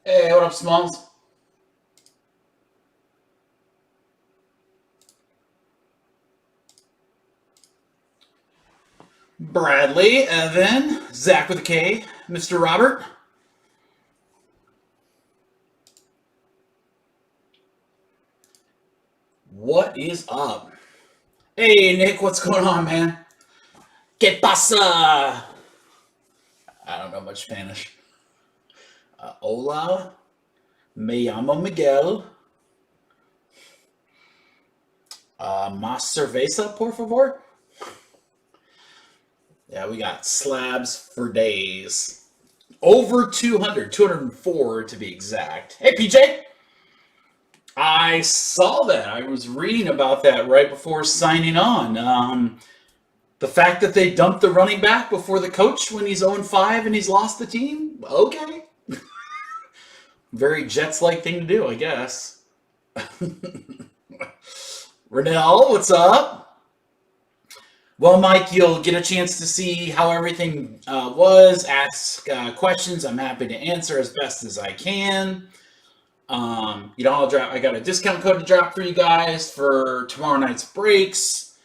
Hey, what up, Smalls? Bradley, Evan, Zach with a K, Mr. Robert. What is up? Hey, Nick, what's going on, man? ¿Qué pasa? I don't know much Spanish. Hola, me llamo Miguel. Más cerveza, por favor? Yeah, we got slabs for days. Over 200, 204 to be exact. Hey, PJ! I saw that. I was reading about that right before signing on. The fact that they dumped the running back before the coach when he's 0-5 and he's lost the team? Okay. Very Jets-like thing to do, I guess. Renell, what's up? Well, Mike, you'll get a chance to see how everything was, ask questions. I'm happy to answer as best as I can. I got a discount code to drop for you guys for tomorrow night's breaks.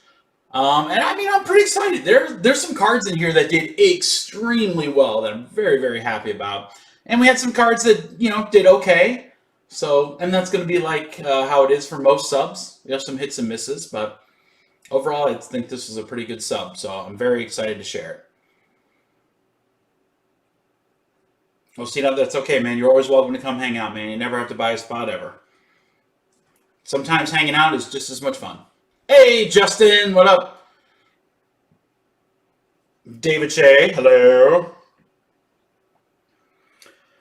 And I mean, I'm pretty excited. There's some cards in here that did extremely well that I'm very, very happy about. And we had some cards that, did okay. So, and that's going to be like how it is for most subs. We have some hits and misses, but overall, I think this was a pretty good sub. So I'm very excited to share it. Well, Steve, that's okay, man. You're always welcome to come hang out, man. You never have to buy a spot ever. Sometimes hanging out is just as much fun. Hey, Justin, what up? David Shea, hello.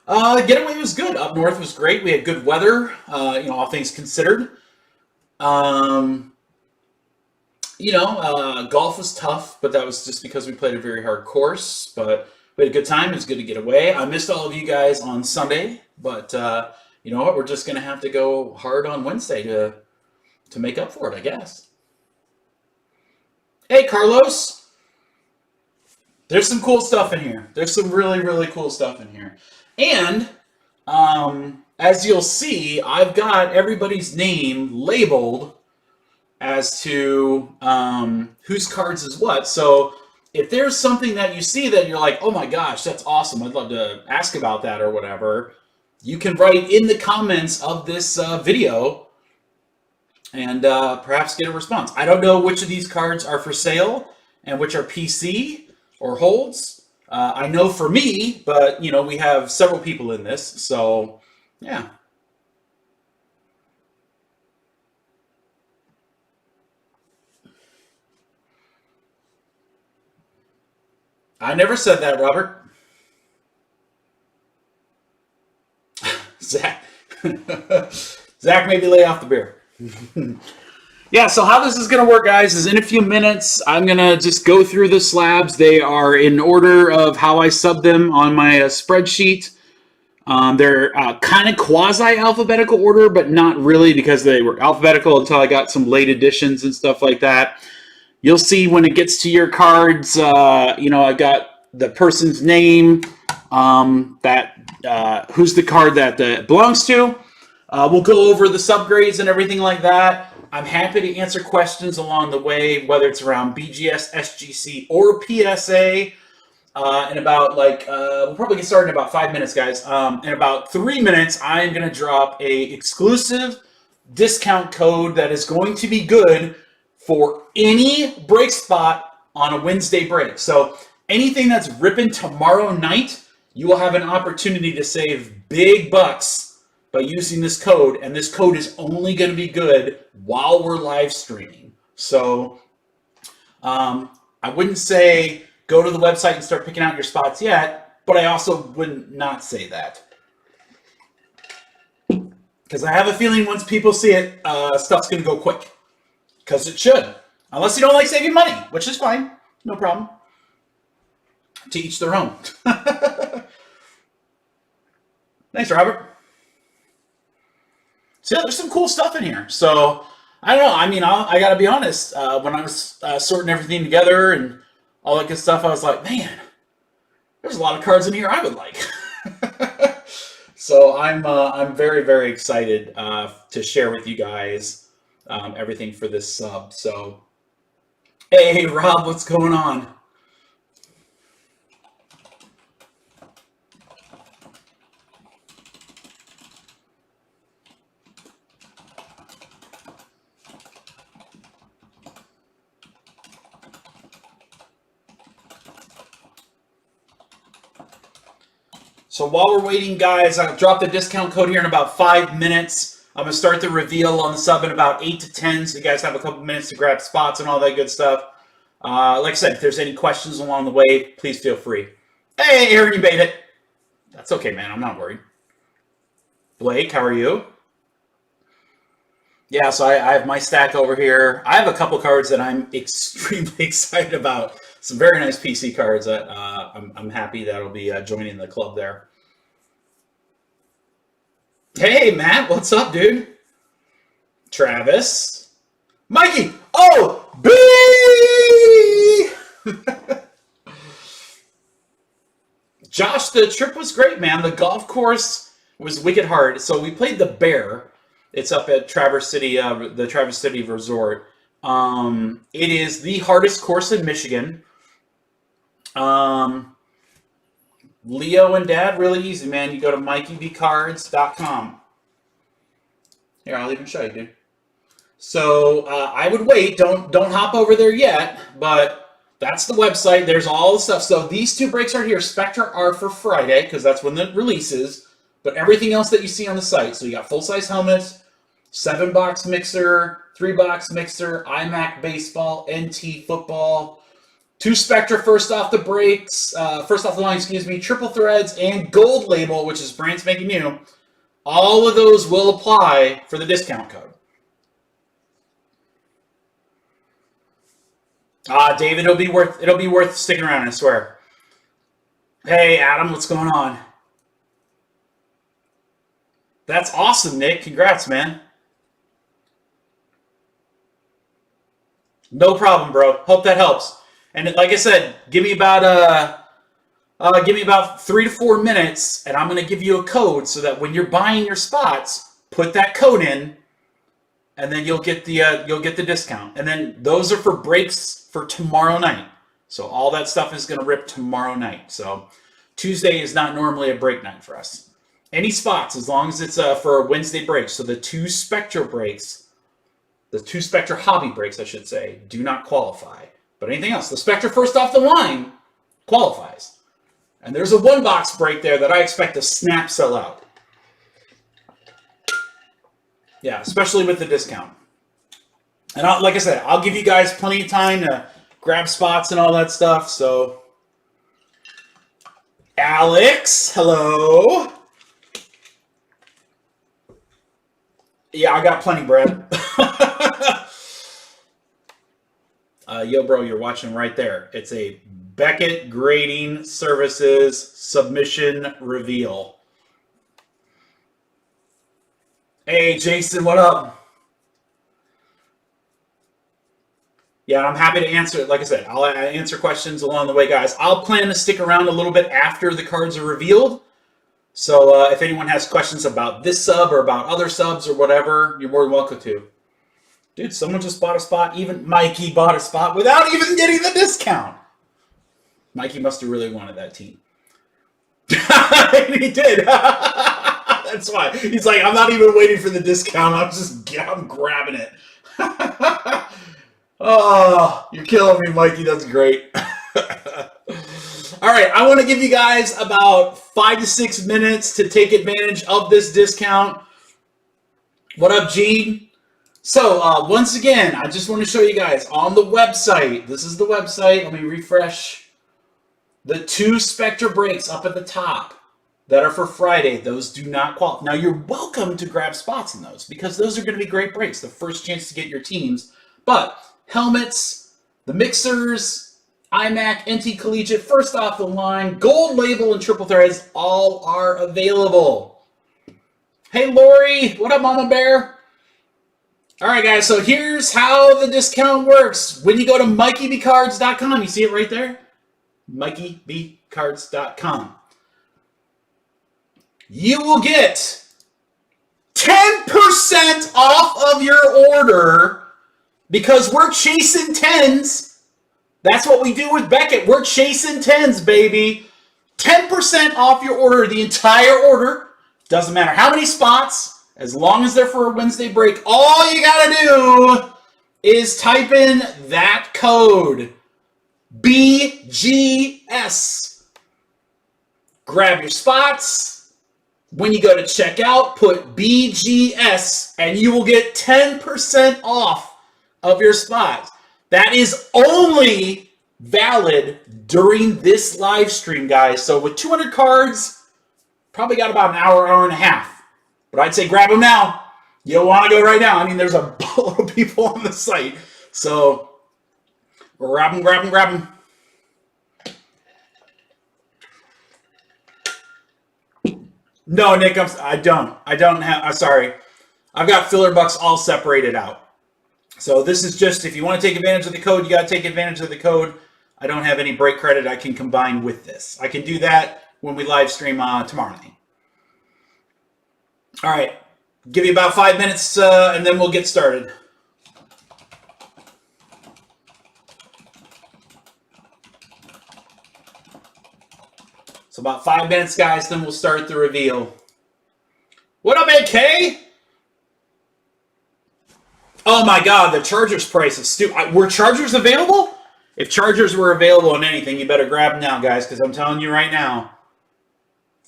Getaway was good. Up north was great. We had good weather, all things considered. Golf was tough, but that was just because we played a very hard course. But we had a good time. It was good to get away. I missed all of you guys on Sunday, but you know what? We're just going to have to go hard on Wednesday to make up for it, I guess. Hey, Carlos. There's some cool stuff in here. There's some really, really cool stuff in here. And as you'll see, I've got everybody's name labeled as to whose cards is what. So if there's something that you see that you're like, oh my gosh, that's awesome, I'd love to ask about that or whatever, you can write in the comments of this video and perhaps get a response. I don't know which of these cards are for sale and which are PC or holds. I know for me, but we have several people in this, so yeah. I never said that, Robert. Zach. Zach, maybe lay off the beer. Yeah, so how this is going to work, guys, is in a few minutes, I'm going to just go through the slabs. They are in order of how I sub them on my spreadsheet. They're kind of quasi-alphabetical order, but not really because they were alphabetical until I got some late editions and stuff like that. You'll see when it gets to your cards, I got the person's name, who's the card that belongs to. We'll go over the subgrades and everything like that. I'm happy to answer questions along the way, whether it's around BGS, SGC, or PSA. In about we'll probably get started in about 5 minutes, guys. In about 3 minutes, I'm going to drop a exclusive discount code that is going to be good for any break spot on a Wednesday break. So anything that's ripping tomorrow night, you will have an opportunity to save big bucks by using this code, and this code is only going to be good while we're live streaming. So I wouldn't say go to the website and start picking out your spots yet, but I also wouldn't not say that. Because I have a feeling once people see it, stuff's going to go quick. Because it should. Unless you don't like saving money, which is fine. No problem. To each their own. Thanks, Robert. So there's some cool stuff in here. So, I don't know. I mean, I got to be honest. When I was sorting everything together and all that good stuff, I was like, man, there's a lot of cards in here I would like. So I'm very, very excited to share with you guys everything for this sub. So, hey, Rob, what's going on? So while we're waiting, guys, I'll drop the discount code here in about 5 minutes. I'm going to start the reveal on the sub in about 8 to 10, so you guys have a couple minutes to grab spots and all that good stuff. Like I said, if there's any questions along the way, please feel free. Hey, Aaron, you made it. That's okay, man. I'm not worried. Blake, how are you? Yeah, so I have my stack over here. I have a couple cards that I'm extremely excited about. Some very nice PC cards that I'm happy that'll be joining the club there. Hey, Matt, what's up, dude? Travis. Mikey! Oh! B! Josh, the trip was great, man. The golf course was wicked hard. So we played the Bear. It's up at Traverse City, the Traverse City Resort. It is the hardest course in Michigan. Leo and Dad, really easy, man. You go to MikeyBcards.com. Here, I'll even show you, dude. So I would wait. Don't hop over there yet, but that's the website. There's all the stuff. So these two breaks right here, Spectra, are for Friday because that's when the release is. But everything else that you see on the site. So you got full-size helmets, 7-box mixer, 3-box mixer, iMac baseball, NT football, 2 Spectra first off the line, triple threads, and gold label, which is brand spanking new. All of those will apply for the discount code. David, it'll be worth sticking around, I swear. Hey, Adam, what's going on? That's awesome, Nick. Congrats, man. No problem, bro. Hope that helps. And like I said, give me about 3 to 4 minutes, and I'm gonna give you a code so that when you're buying your spots, put that code in, and then you'll get the discount. And then those are for breaks for tomorrow night. So all that stuff is gonna rip tomorrow night. So Tuesday is not normally a break night for us. Any spots, as long as it's for a Wednesday break. So the 2 Spectra breaks, the 2 Spectra hobby breaks, I should say, do not qualify. But anything else, the Spectra first off the line qualifies. And there's a 1-box break there that I expect to snap sell out. Yeah, especially with the discount. And like I said, I'll give you guys plenty of time to grab spots and all that stuff. So, Alex, hello. Yeah, I got plenty, Brad. Yo, bro, you're watching right there. It's a Beckett Grading Services submission reveal. Hey, Jason, what up? Yeah, I'm happy to answer. Like I said, I'll answer questions along the way, guys. I'll plan to stick around a little bit after the cards are revealed. So if anyone has questions about this sub or about other subs or whatever, you're more than welcome to. Dude, someone just bought a spot. Even Mikey bought a spot without even getting the discount. Mikey must have really wanted that team. He did. That's why. He's like, I'm not even waiting for the discount. I'm grabbing it. Oh, you're killing me, Mikey. That's great. All right, I want to give you guys about 5 to 6 minutes to take advantage of this discount. What up, Gene? So, once again, I just want to show you guys on the website. This is the website. Let me refresh. The 2 Spectra breaks up at the top that are for Friday, those do not qualify. Now, you're welcome to grab spots in those because those are going to be great breaks, the first chance to get your teams. But helmets, the mixers, iMac, NT Collegiate, first off the line, gold label, and triple threads all are available. Hey, Lori, what up, Mama Bear? All right, guys, so here's how the discount works. When you go to MikeyBcards.com, you see it right there? MikeyBcards.com. you will get 10% off of your order because we're chasing 10s. That's what we do with Beckett. We're chasing 10s, baby. 10% off your order, the entire order. Doesn't matter how many spots, as long as they're for a Wednesday break. All you gotta do is type in that code, BGS. Grab your spots. When you go to checkout, put BGS, and you will get 10% off of your spots. That is only valid during this live stream, guys. So with 200 cards, probably got about an hour, hour and a half. But I'd say grab them now. You don't want to go right now. I mean, there's a boatload of people on the site. So grab them, grab them, grab them. No, Nick, I don't have, I'm sorry. I've got filler bucks all separated out. So this is just, if you want to take advantage of the code, you got to take advantage of the code. I don't have any break credit I can combine with this. I can do that when we live stream tomorrow night. All right. Give you about 5 minutes and then we'll get started. So about 5 minutes, guys, then we'll start the reveal. What up, AK? Oh my God, the Chargers price is stupid. Were Chargers available? If Chargers were available on anything, you better grab them now, guys, because I'm telling you right now,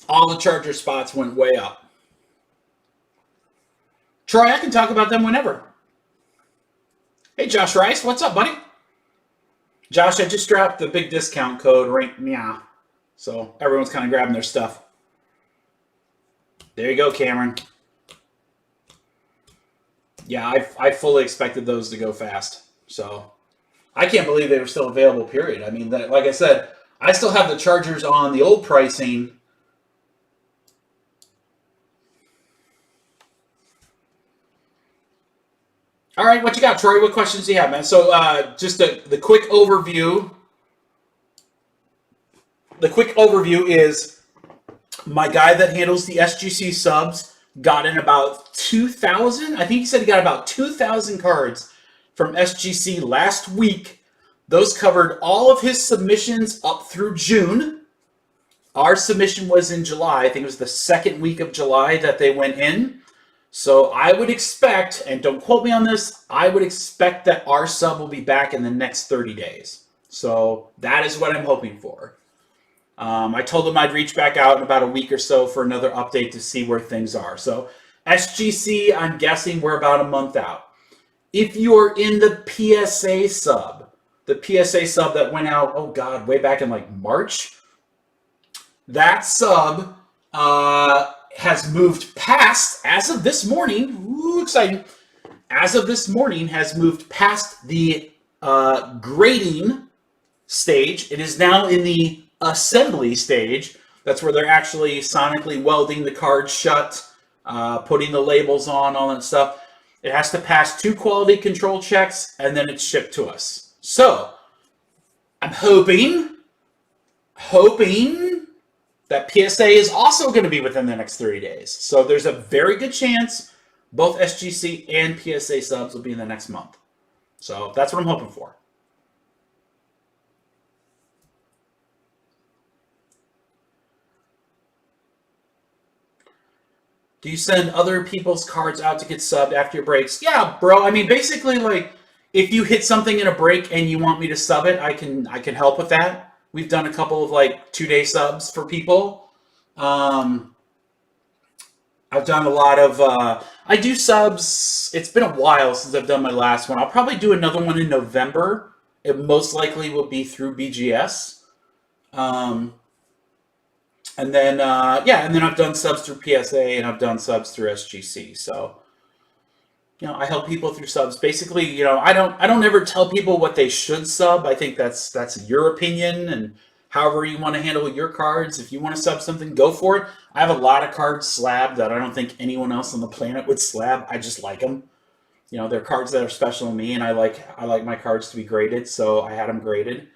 all the Charger spots went way up. Troy, I can talk about them whenever. Hey, Josh Rice, what's up, buddy? Josh, I just dropped the big discount code right now. So everyone's kind of grabbing their stuff. There you go, Cameron. Yeah, I fully expected those to go fast. So I can't believe they were still available, period. I mean, like I said, I still have the Chargers on the old pricing. All right, what you got, Troy? What questions do you have, man? So just the quick overview. The quick overview is my guy that handles the SGC subs got in about 2,000. I think he said he got about 2,000 cards from SGC last week. Those covered all of his submissions up through June. Our submission was in July. I think it was the second week of July that they went in. So I would expect, and don't quote me on this, I would expect that our sub will be back in the next 30 days. So that is what I'm hoping for. I told them I'd reach back out in about a week or so for another update to see where things are. So SGC, I'm guessing we're about a month out. If you are in the PSA sub that went out, oh God, way back in like March, that sub has moved past, as of this morning, ooh, exciting, as of this morning has moved past the grading stage. It is now in the assembly stage. That's where they're actually sonically welding the cards shut, putting the labels on, all that stuff. It has to pass 2 quality control checks, and then it's shipped to us. So I'm hoping that PSA is also going to be within the next 30 days. So there's a very good chance both SGC and PSA subs will be in the next month. So that's what I'm hoping for. Do you send other people's cards out to get subbed after your breaks? Yeah, bro. I mean, basically, like, if you hit something in a break and you want me to sub it, I can help with that. We've done a couple of, like, 2-day subs for people. I've done a lot of... I do subs... It's been a while since I've done my last one. I'll probably do another one in November. It most likely will be through BGS. And then, and then I've done subs through PSA and I've done subs through SGC. So, I help people through subs. Basically, I don't ever tell people what they should sub. I think that's your opinion and however you want to handle your cards. If you want to sub something, go for it. I have a lot of cards slabbed that I don't think anyone else on the planet would slab. I just like them. They're cards that are special to me, and I like my cards to be graded, so I had them graded.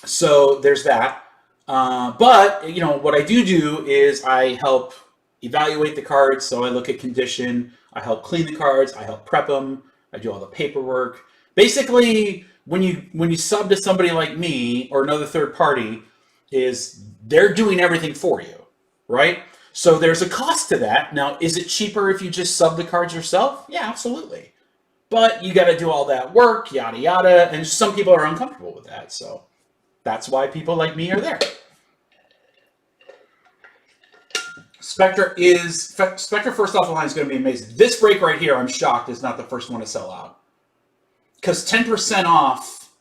So there's that. But, you know, what I do is I help evaluate the cards. So I look at condition, I help clean the cards, I help prep them, I do all the paperwork. Basically, when you sub to somebody like me or another third party, is they're doing everything for you, right? So there's a cost to that. Now, is it cheaper if you just sub the cards yourself? Yeah, absolutely. But you got to do all that work, yada yada, and some people are uncomfortable with that. So that's why people like me are there. Spectre first off the line is going to be amazing. This break right here, I'm shocked, is not the first one to sell out. Because 10% off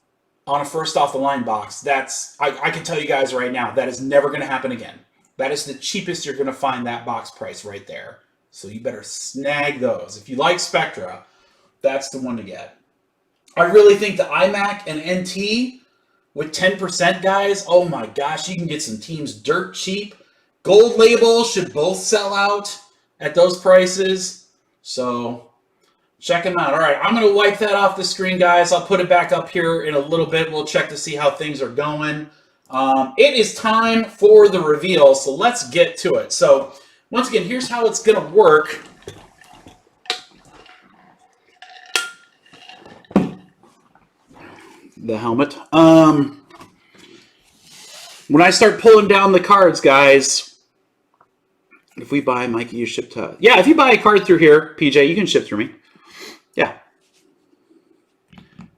on a first off the line box, that's, I can tell you guys right now, that is never going to happen again. That is the cheapest you're going to find that box price right there. So you better snag those. If you like Spectra, that's the one to get. I really think the iMac and NT with 10%, guys, oh my gosh, you can get some teams dirt cheap. Gold label should both sell out at those prices. So check them out. All right, I'm going to wipe that off the screen, guys. I'll put it back up here in a little bit. We'll check to see how things are going. It is time for the reveal, so let's get to it. So once again, here's how it's going to work. The helmet. When I start pulling down the cards, guys, if we buy, Mikey, you ship to... Yeah, if you buy a card through here, PJ, you can ship through me. Yeah.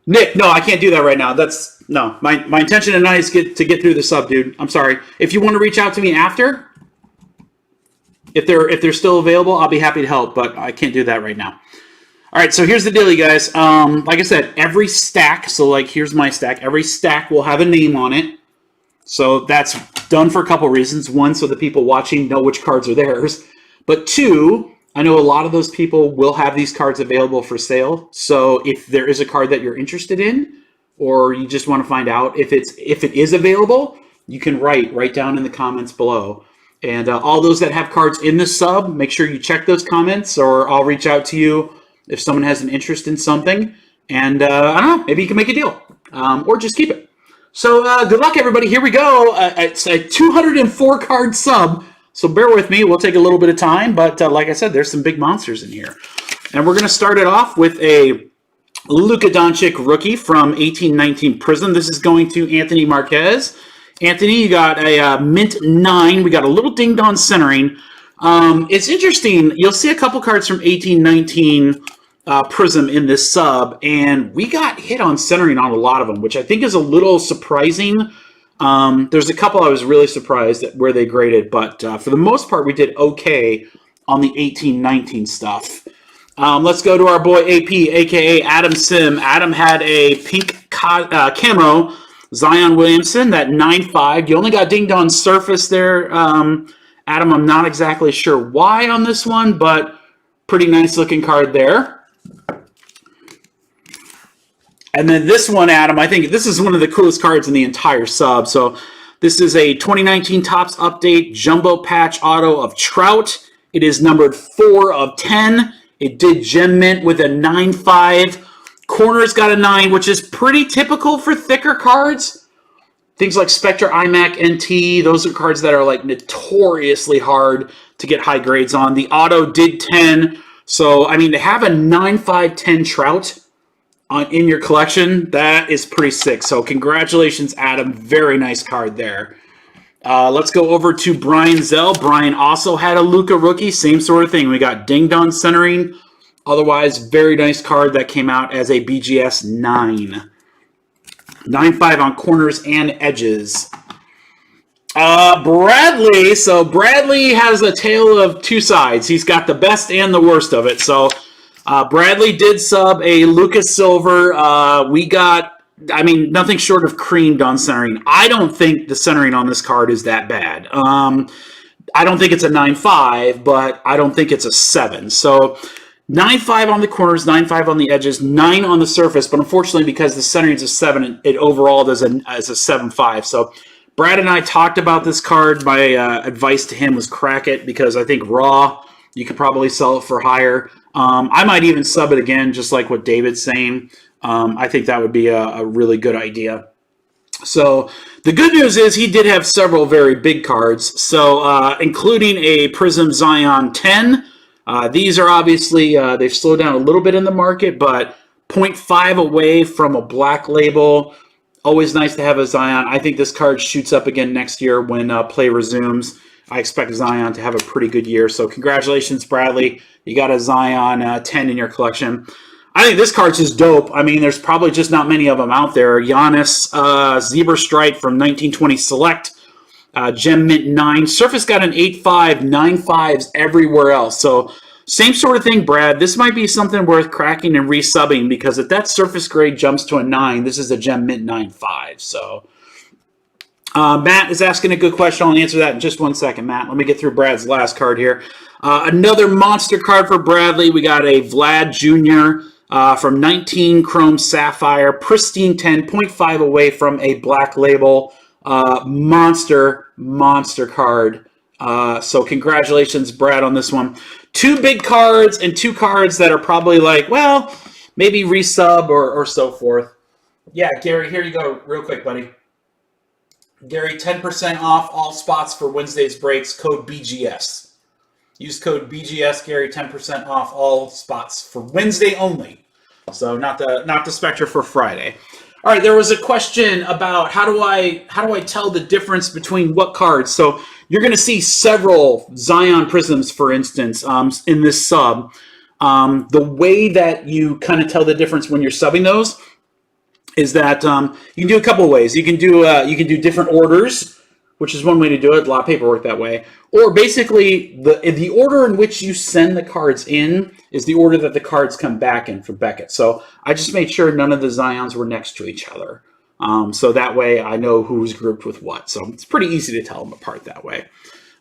Nick, no, I can't do that right now. That's... No, my intention tonight is to get through the sub, dude. I'm sorry. If you want to reach out to me after, if they're still available, I'll be happy to help, but I can't do that right now. All right, so here's the deal, you guys. Like I said, every stack, so like here's my stack, every stack will have a name on it. So that's done for a couple reasons. One, so the people watching know which cards are theirs. But two, I know a lot of those people will have these cards available for sale. So if there is a card that you're interested in, or you just want to find out if it is available, you can write down in the comments below. And all those that have cards in the sub, make sure you check those comments, or I'll reach out to you if someone has an interest in something. And I don't know, maybe you can make a deal, or just keep it. So good luck, everybody. Here we go. It's a 204 card sub. So bear with me. We'll take a little bit of time. But like I said, there's some big monsters in here. And we're going to start it off with a Luka Doncic rookie from 1819 Prism. This is going to Anthony Marquez. Anthony, you got a mint 9. We got a little ding-dong centering. It's interesting. You'll see a couple cards from 1819 Prism in this sub, and we got hit on centering on a lot of them, which I think is a little surprising. There's a couple I was really surprised at where they graded, but for the most part, we did okay on the 1819 stuff. Let's go to our boy AP, aka Adam Sim. Adam had a pink camo Zion Williamson, that 9.5. You only got Ding Dong Surface there, Adam. I'm not exactly sure why on this one, but pretty nice looking card there. And then this one, Adam, I think this is one of the coolest cards in the entire sub. So this is a 2019 Topps Update Jumbo Patch Auto of Trout. It is numbered 4 of 10. It did gem mint with a 9.5. Corner's got a 9, which is pretty typical for thicker cards. Things like Spectre, iMac, NT, those are cards that are like notoriously hard to get high grades on. The auto did 10. So, I mean, to have a 9.5, 10 Trout in your collection, that is pretty sick. So congratulations, Adam. Very nice card there. Let's go over to Brian Zell. Brian also had a Luka rookie. Same sort of thing. We got Ding Dong centering. Otherwise, very nice card that came out as a BGS 9. 9.5 on corners and edges. Bradley. So Bradley has a tale of two sides. He's got the best and the worst of it. So Bradley did sub a Lucas Silver. We got, I mean, nothing short of creamed on centering. I don't think the centering on this card is that bad. I don't think it's a 9.5, but I don't think it's a 7. So 9.5 on the corners, 9.5 on the edges, 9 on the surface. But unfortunately, because the centering is a 7, it overall does as a 7.5. So Brad and I talked about this card. My advice to him was crack it, because I think raw, you could probably sell it for higher. I might even sub it again, just like what David's saying. I think that would be a really good idea. So the good news is he did have several very big cards, so including a Prism Zion 10. These are obviously, they've slowed down a little bit in the market, but 0.5 away from a black label. Always nice to have a Zion. I think this card shoots up again next year when play resumes. I expect Zion to have a pretty good year. So congratulations, Bradley. You got a Zion 10 in your collection. I think this card's just dope. I mean, there's probably just not many of them out there. Giannis Zebra Stripe from 1920 Select. Gem Mint 9. Surface got an 8.5, 9.5s everywhere else. So same sort of thing, Brad. This might be something worth cracking and resubbing because if that surface grade jumps to a 9, this is a Gem Mint 9.5. So Matt is asking a good question. I'll answer that in just 1 second, Matt. Let me get through Brad's last card here. Another monster card for Bradley. We got a Vlad Jr. From 19 Chrome Sapphire. Pristine 10, 0.5 away from a black label. Monster card. So congratulations, Brad, on this one. 2 big cards and 2 cards that are probably like, well, maybe resub or so forth. Yeah, Gary, here you go real quick, buddy. Gary, 10% off all spots for Wednesday's breaks, code BGS. Use code BGS, Gary, 10% off all spots for Wednesday only. So not the Spectre for Friday. All right, there was a question about how do I tell the difference between what cards. So you're going to see several Zion Prisms, for instance, in this sub. The way that you kind of tell the difference when you're subbing those is that you can do a couple of ways. You can do different orders, which is one way to do it. A lot of paperwork that way. Or basically, the order in which you send the cards in is the order that the cards come back in from Beckett. So I just made sure none of the Zions were next to each other. So that way I know who's grouped with what. So it's pretty easy to tell them apart that way.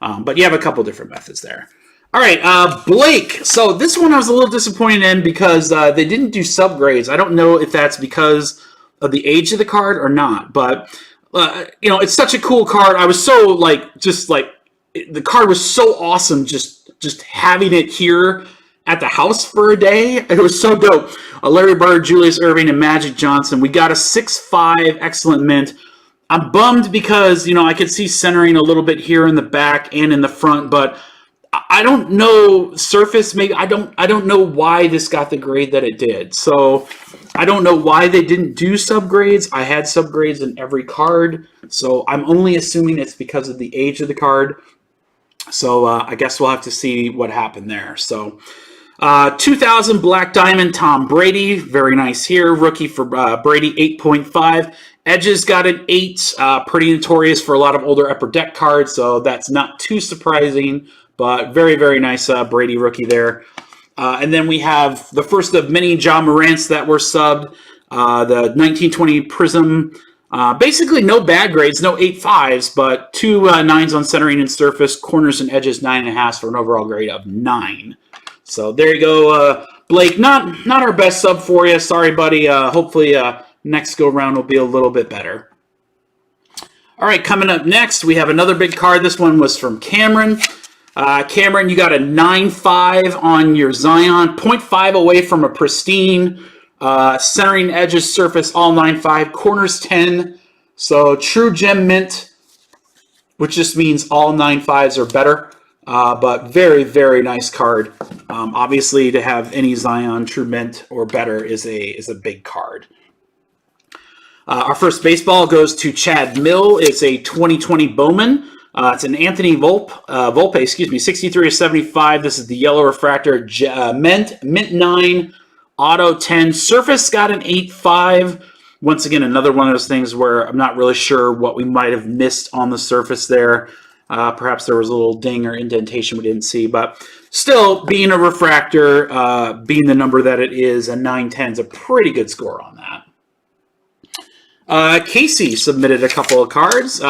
But you have a couple different methods there. All right, Blake. So this one I was a little disappointed in because they didn't do subgrades. I don't know if that's because of the age of the card or not, but it's such a cool card. I was so the card was so awesome just having it here at the house for a day. It was so dope. Larry Bird, Julius Erving, and Magic Johnson. We got a 6.5 excellent mint. I'm bummed because I could see centering a little bit here in the back and in the front, but I don't know surface. Maybe I don't know why this got the grade that it did. So I don't know why they didn't do subgrades. I had subgrades in every card, so I'm only assuming it's because of the age of the card. So I guess we'll have to see what happened there. So 2000 Black Diamond Tom Brady, very nice here. Rookie for Brady, 8.5. Edges got an 8. Pretty notorious for a lot of older upper deck cards, so that's not too surprising. But very, very nice Brady rookie there. And then we have the first of many Ja Morants that were subbed. The 1920 Prism. Basically no bad grades, no 8.5s, but 2 9s on centering and surface, corners and edges 9.5 for an overall grade of 9. So there you go, Blake. Not our best sub for you. Sorry, buddy. Hopefully next go round will be a little bit better. All right, coming up next, we have another big card. This one was from Cameron. Cameron, you got a 9.5 on your Zion, 0.5 away from a pristine. Centering edges, surface, all 9.5. Corners 10. So true gem mint, which just means all 9.5s are better. But very, very nice card. Obviously, to have any Zion true mint or better is a big card. Our first baseball goes to Chad Mill. It's a 2020 Bowman. It's an Anthony Volpe, 63 of 75. This is the yellow refractor, mint 9, auto 10. Surface got an 8.5. Once again, another one of those things where I'm not really sure what we might have missed on the surface there. Perhaps there was a little ding or indentation we didn't see, but still, being a refractor, being the number that it is, a 9.10 is a pretty good score on that. Casey submitted a couple of cards.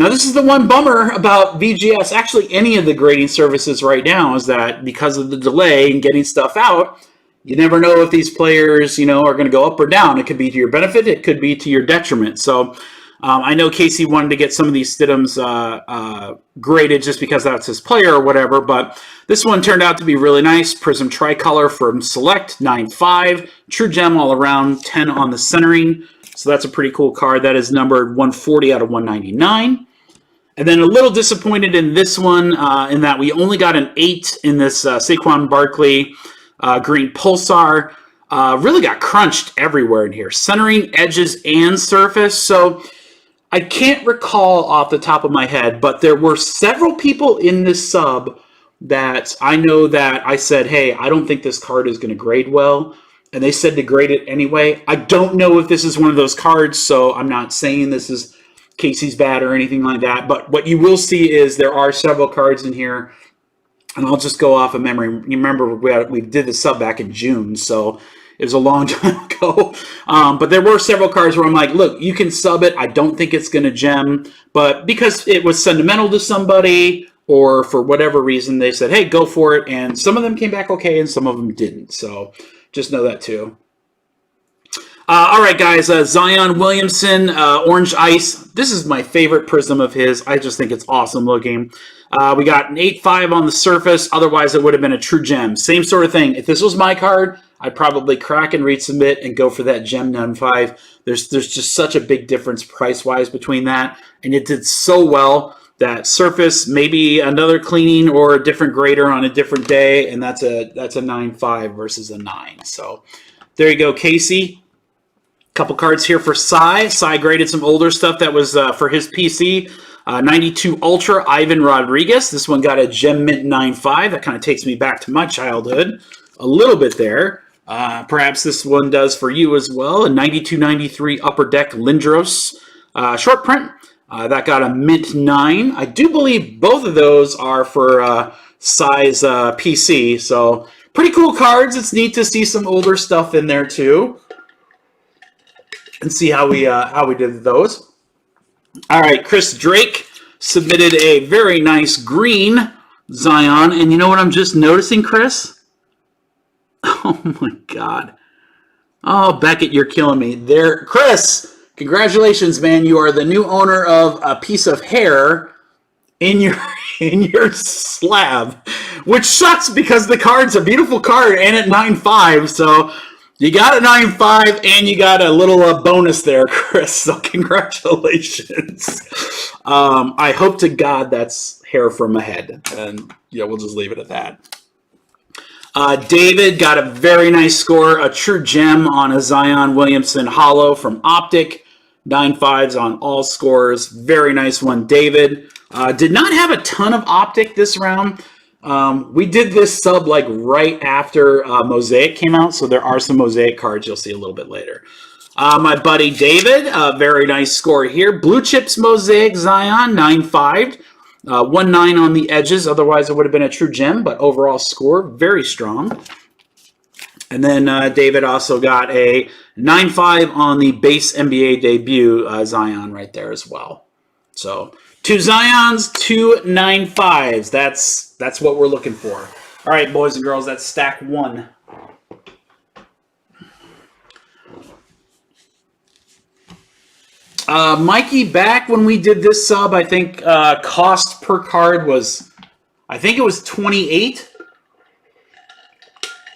Now, this is the one bummer about BGS, actually any of the grading services right now, is that because of the delay in getting stuff out, you never know if these players, are going to go up or down. It could be to your benefit. It could be to your detriment. So I know Casey wanted to get some of these Stidhams graded just because that's his player or whatever, but this one turned out to be really nice. Prism Tricolor from Select, 9.5. True Gem all around, 10 on the centering. So that's a pretty cool card. That is numbered 140 out of 199. And then a little disappointed in this one in that we only got an 8 in this Saquon Barkley green Pulsar. Really got crunched everywhere in here. Centering, edges, and surface. So I can't recall off the top of my head, but there were several people in this sub that I know that I said, hey, I don't think this card is going to grade well. And they said to grade it anyway. I don't know if this is one of those cards, so I'm not saying this is Casey's bad or anything like that. But what you will see is there are several cards in here. And I'll just go off of memory. You remember we did the sub back in June, so it was a long time ago. But there were several cards where I'm like, look, you can sub it. I don't think it's going to gem. But because it was sentimental to somebody or for whatever reason, they said, hey, go for it. And some of them came back okay and some of them didn't. So just know that too. All right, guys, Zion Williamson, Orange Ice. This is my favorite prism of his. I just think it's awesome looking. We got an 8.5 on the surface. Otherwise, it would have been a true gem. Same sort of thing. If this was my card, I'd probably crack and resubmit and go for that gem 9.5. There's just such a big difference price-wise between that. And it did so well that surface, maybe another cleaning or a different grader on a different day, and that's a 9.5 versus a 9. So there you go, Casey. Couple cards here for Cy. Cy graded some older stuff that was for his PC. 92 Ultra, Ivan Rodriguez. This one got a Gem Mint 9.5. That kind of takes me back to my childhood a little bit there. Perhaps this one does for you as well. A 92-93 Upper Deck Lindros short print. That got a Mint 9. I do believe both of those are for Cy's PC. So pretty cool cards. It's neat to see some older stuff in there too. And see how we did those. All right, Chris Drake submitted a very nice green Zion. And you know what I'm just noticing, Chris? Oh, my God. Oh, Beckett, you're killing me. There, Chris, congratulations, man. You are the new owner of a piece of hair in your slab, which sucks because the card's a beautiful card and at 9.5, so you got a 9.5 and you got a little bonus there, Chris. So congratulations. I hope to God that's hair from my head. And yeah, we'll just leave it at that. David got a very nice score, a true gem on a Zion Williamson Hollow from Optic. 9.5s on all scores. Very nice one, David. Did not have a ton of Optic this round. We did this sub like right after Mosaic came out, so there are some Mosaic cards you'll see a little bit later. My buddy David, very nice score here. Blue Chips Mosaic Zion, 9.5. 1.9 on the edges, otherwise it would have been a true gem, but overall score, very strong. And then David also got a 9.5 on the base NBA debut Zion right there as well. So 2 Zions, 2 9.5s. That's what we're looking for. All right, boys and girls, that's stack 1. Mikey, back when we did this sub, I think cost per card was, I think it was 28.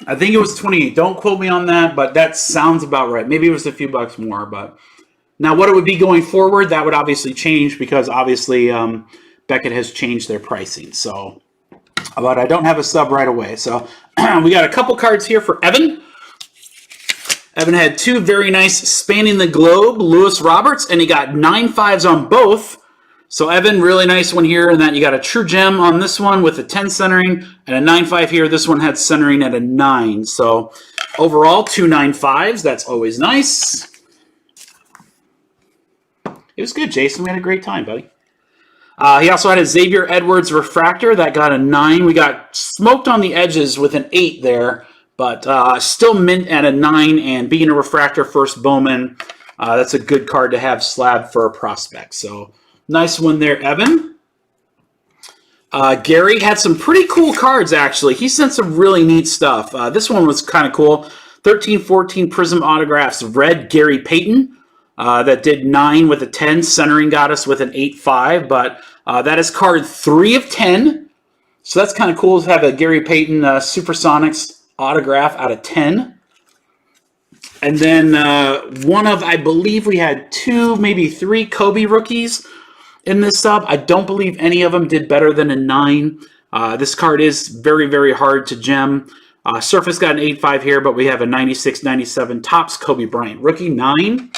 I think it was 28. Don't quote me on that, but that sounds about right. Maybe it was a few bucks more, but now what it would be going forward, that would obviously change because obviously Beckett has changed their pricing. So, but I don't have a sub right away. So we got a couple cards here for Evan. Evan had 2 very nice Spanning the Globe Lewis Roberts, and he got 9.5s on both. So Evan, really nice one here, and that you got a true gem on this one with a 10 centering and a 9.5 here. This one had centering at a 9. So overall, 2 9.5s. That's always nice. It was good, Jason. We had a great time, buddy. He also had a Xavier Edwards Refractor that got a 9. We got smoked on the edges with an 8 there, but still mint at a 9. And being a Refractor first Bowman, that's a good card to have slab for a prospect. So nice one there, Evan. Gary had some pretty cool cards, actually. He sent some really neat stuff. This one was kind of cool. 13-14 Prism Autographs Red Gary Payton. That did 9 with a 10. Centering got us with an 8.5, but that is card 3 of 10. So that's kind of cool to have a Gary Payton Supersonics autograph out of 10. And then one of, I believe we had 2, maybe 3 Kobe rookies in this sub. I don't believe any of them did better than a 9. This card is very, very hard to gem. Surface got an 8.5 here, but we have a 96, 97 Topps Kobe Bryant rookie 9.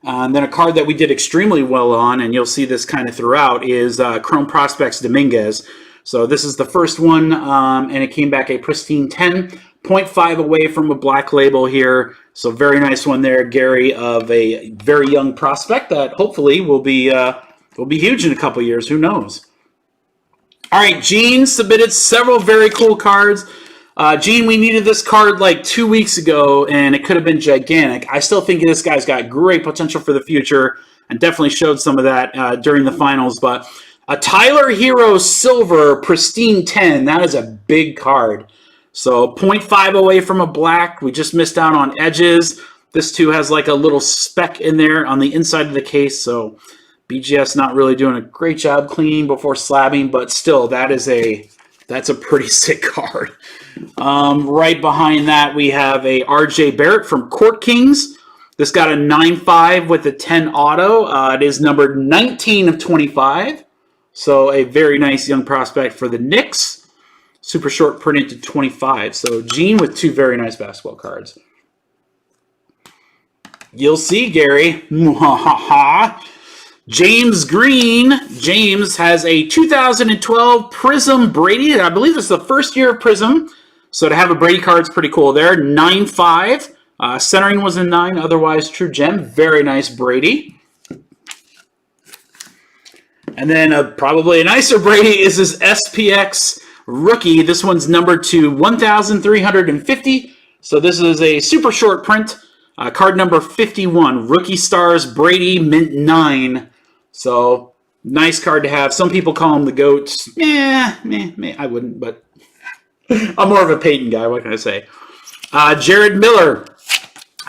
And then a card that we did extremely well on, and you'll see this kind of throughout, is Chrome Prospects Dominguez. So this is the first one, and it came back a pristine 10, 0.5 away from a black label here. So very nice one there, Gary, of a very young prospect that hopefully will be huge in a couple years. Who knows? All right, Gene submitted several very cool cards. Gene, we needed this card like 2 weeks ago, and it could have been gigantic. I still think this guy's got great potential for the future, and definitely showed some of that during the finals. But a Tyler Hero Silver Pristine 10, that is a big card. So 0.5 away from a black. We just missed out on edges. This too has like a little speck in there on the inside of the case, so BGS not really doing a great job cleaning before slabbing, but still, that's a pretty sick card. Right behind that, we have a RJ Barrett from Court Kings. This got a 9.5 with a 10 auto. It is numbered 19 of 25. So a very nice young prospect for the Knicks. Super short printed to 25. So Gene with 2 very nice basketball cards. You'll see, Gary. James Green. James has a 2012 Prism Brady. I believe this is the first year of Prism. So to have a Brady card is pretty cool there. 9.5. Centering was a 9. Otherwise, true gem. Very nice Brady. And then probably a nicer Brady is his SPX rookie. This one's numbered to 1,350. So this is a super short print. Card number 51. Rookie Stars Brady Mint 9. So, nice card to have. Some people call him the GOAT. I wouldn't, but I'm more of a Peyton guy. What can I say? Jared Miller.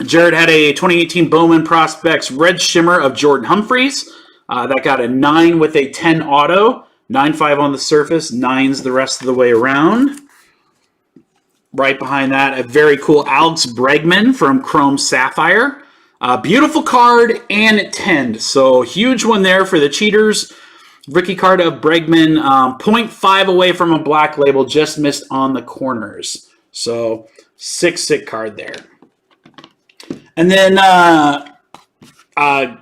Jared had a 2018 Bowman Prospects Red Shimmer of Jordan Humphreys. That got a 9 with a 10 auto. 9.5 on the surface. 9s the rest of the way around. Right behind that, a very cool Alex Bregman from Chrome Sapphire. Beautiful card and 10. So huge one there for the cheaters. Rookie card of Bregman, 0.5 away from a black label, just missed on the corners. So sick card there. And then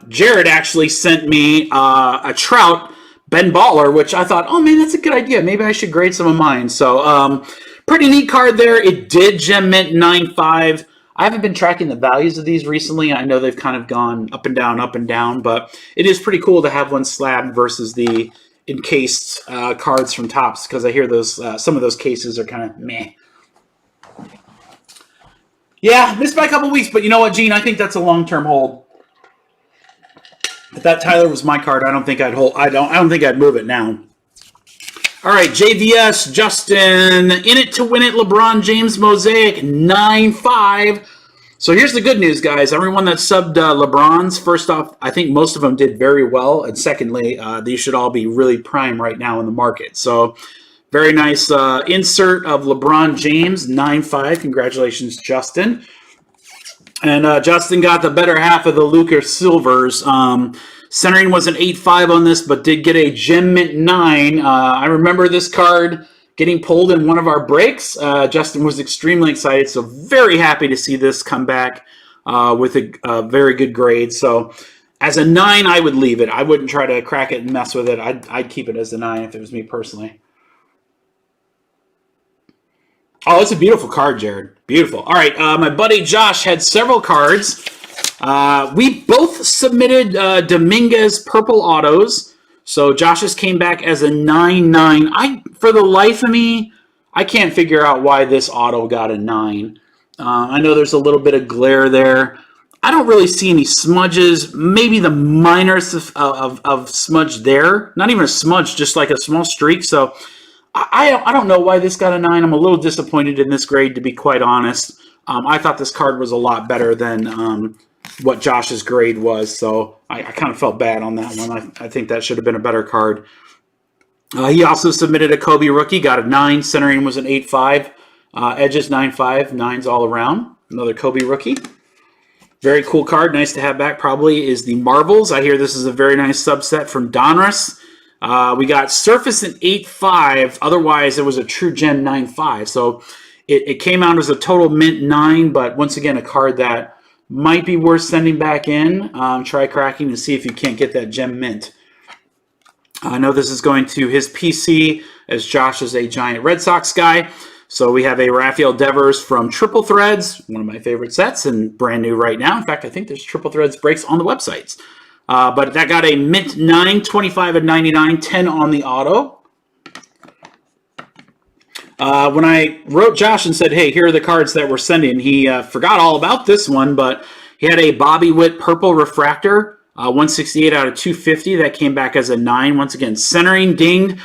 Jared actually sent me a Trout Ben Baller, which I thought, oh man, that's a good idea. Maybe I should grade some of mine. So pretty neat card there. It did gem mint 9.5. I haven't been tracking the values of these recently. I know they've kind of gone up and down, but it is pretty cool to have one slabbed versus the encased cards from Topps, because I hear those some of those cases are kind of meh. Yeah, missed by a couple weeks, but you know what, Gene? I think that's a long-term hold. If that Tyler was my card, I don't think I'd hold. I don't think I'd move it now. All right, JVS, Justin, in it to win it, LeBron James Mosaic, 9.5. So here's the good news, guys. Everyone that subbed LeBron's, first off, I think most of them did very well. And secondly, these should all be really prime right now in the market. So very nice insert of LeBron James, 9.5. Congratulations, Justin. And Justin got the better half of the Lucas Silvers. Centering was an 8.5 on this, but did get a gem mint 9. I remember this card getting pulled in one of our breaks. Justin was extremely excited, so very happy to see this come back with a very good grade. So as a 9, I would leave it. I wouldn't try to crack it and mess with it. I'd keep it as a 9 if it was me personally. Oh, it's a beautiful card, Jared. Beautiful. All right, my buddy Josh had several cards. We both submitted Dominguez purple autos. So Josh's came back as a 9.9. For the life of me, I can't figure out why this auto got a 9. I know there's a little bit of glare there. I don't really see any smudges. Maybe the minors of smudge there. Not even a smudge, just like a small streak. So I don't know why this got a 9. I'm a little disappointed in this grade, to be quite honest. I thought this card was a lot better than what Josh's grade was, so I kind of felt bad on that one. I think that should have been a better card. He also submitted a Kobe rookie, got a 9. Centering was an 8.5. Edges 9.5. 9s all around. Another Kobe rookie. Very cool card. Nice to have back. Probably is the Marvels. I hear this is a very nice subset from Donruss. We got Surface in 8.5. Otherwise, it was a True Gem 9.5. So it came out as a total mint 9, but once again, a card that might be worth sending back in. Try cracking to see if you can't get that gem mint. I know this is going to his PC, as Josh is a giant Red Sox guy. So we have a Rafael Devers from Triple Threads, one of my favorite sets, and brand new right now. In fact, I think there's Triple Threads breaks on the websites. But that got a mint 9, 25 of 99, 10 on the auto. When I wrote Josh and said, hey, here are the cards that we're sending, he forgot all about this one, but he had a Bobby Witt Purple Refractor, 168 out of 250. That came back as a 9. Once again, centering dinged.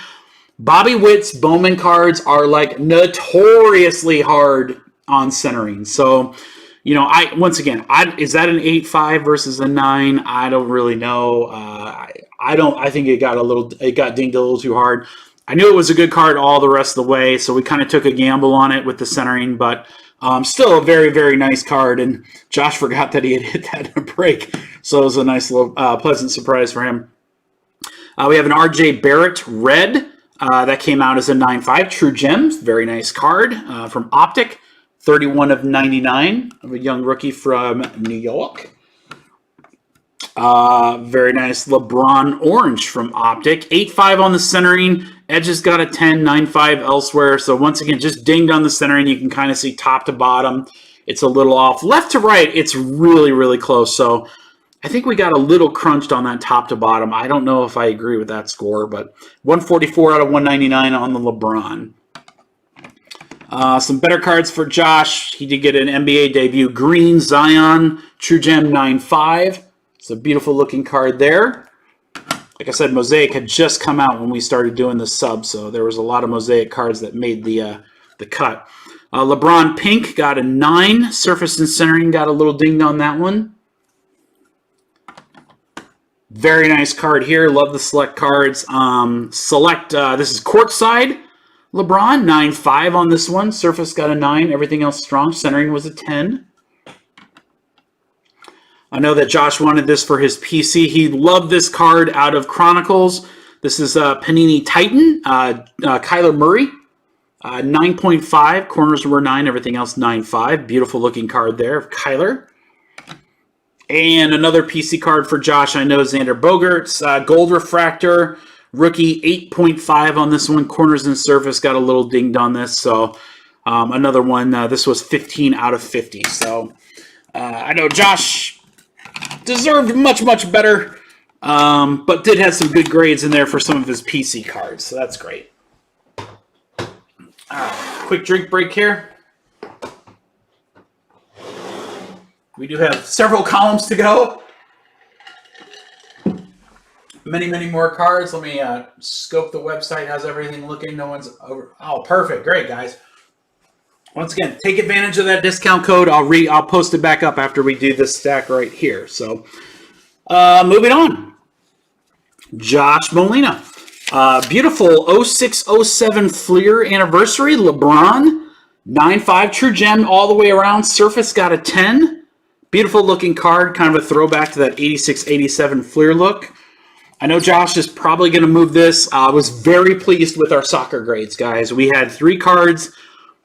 Bobby Witt's Bowman cards are like notoriously hard on centering. So, you know, is that an 8.5 versus a 9? I don't really know. I think it got dinged a little too hard. I knew it was a good card all the rest of the way, so we kind of took a gamble on it with the centering, but still a very, very nice card. And Josh forgot that he had hit that in a break, so it was a nice little pleasant surprise for him. We have an RJ Barrett Red. That came out as a 9.5 True Gems. Very nice card from Optic. 31 of 99 of a young rookie from New York. Very nice LeBron Orange from Optic. 8.5 on the centering. Edges got a 10, 9.5 elsewhere. So once again, just dinged on the centering. You can kind of see top to bottom. It's a little off. Left to right, it's really, really close. So I think we got a little crunched on that top to bottom. I don't know if I agree with that score, but 144 out of 199 on the LeBron. Some better cards for Josh. He did get an NBA debut. Green Zion, True Gem 9.5. It's a beautiful looking card there. Like I said, Mosaic had just come out when we started doing the sub, so there was a lot of Mosaic cards that made the cut. LeBron Pink got a 9. Surface and centering got a little dinged on that one. Very nice card here. Love the select cards. This is courtside LeBron, 9.5 on this one. Surface got a 9. Everything else strong. Centering was a 10. I know that Josh wanted this for his PC. He loved this card out of Chronicles. This is Panini Titan, Kyler Murray, 9.5. Corners were 9. Everything else 9.5. Beautiful looking card there of Kyler. And another PC card for Josh, I know, Xander Bogaerts, Gold Refractor, rookie 8.5 on this one. Corners and surface got a little dinged on this. So another one, this was 15 out of 50. So I know Josh deserved much, much better, but did have some good grades in there for some of his PC cards. So that's great. Quick drink break here. We do have several columns to go. Many, many more cards. Let me scope the website. How's everything looking? No one's over. Oh, perfect. Great, guys. Once again, take advantage of that discount code. I'll post it back up after we do this stack right here. So, moving on. Josh Molina. Beautiful 0607 Fleer anniversary. LeBron. 9.5 True Gem all the way around. Surface got a 10. Beautiful looking card, kind of a throwback to that 86-87 Fleer look. I know Josh is probably going to move this. I was very pleased with our soccer grades, guys. We had 3 cards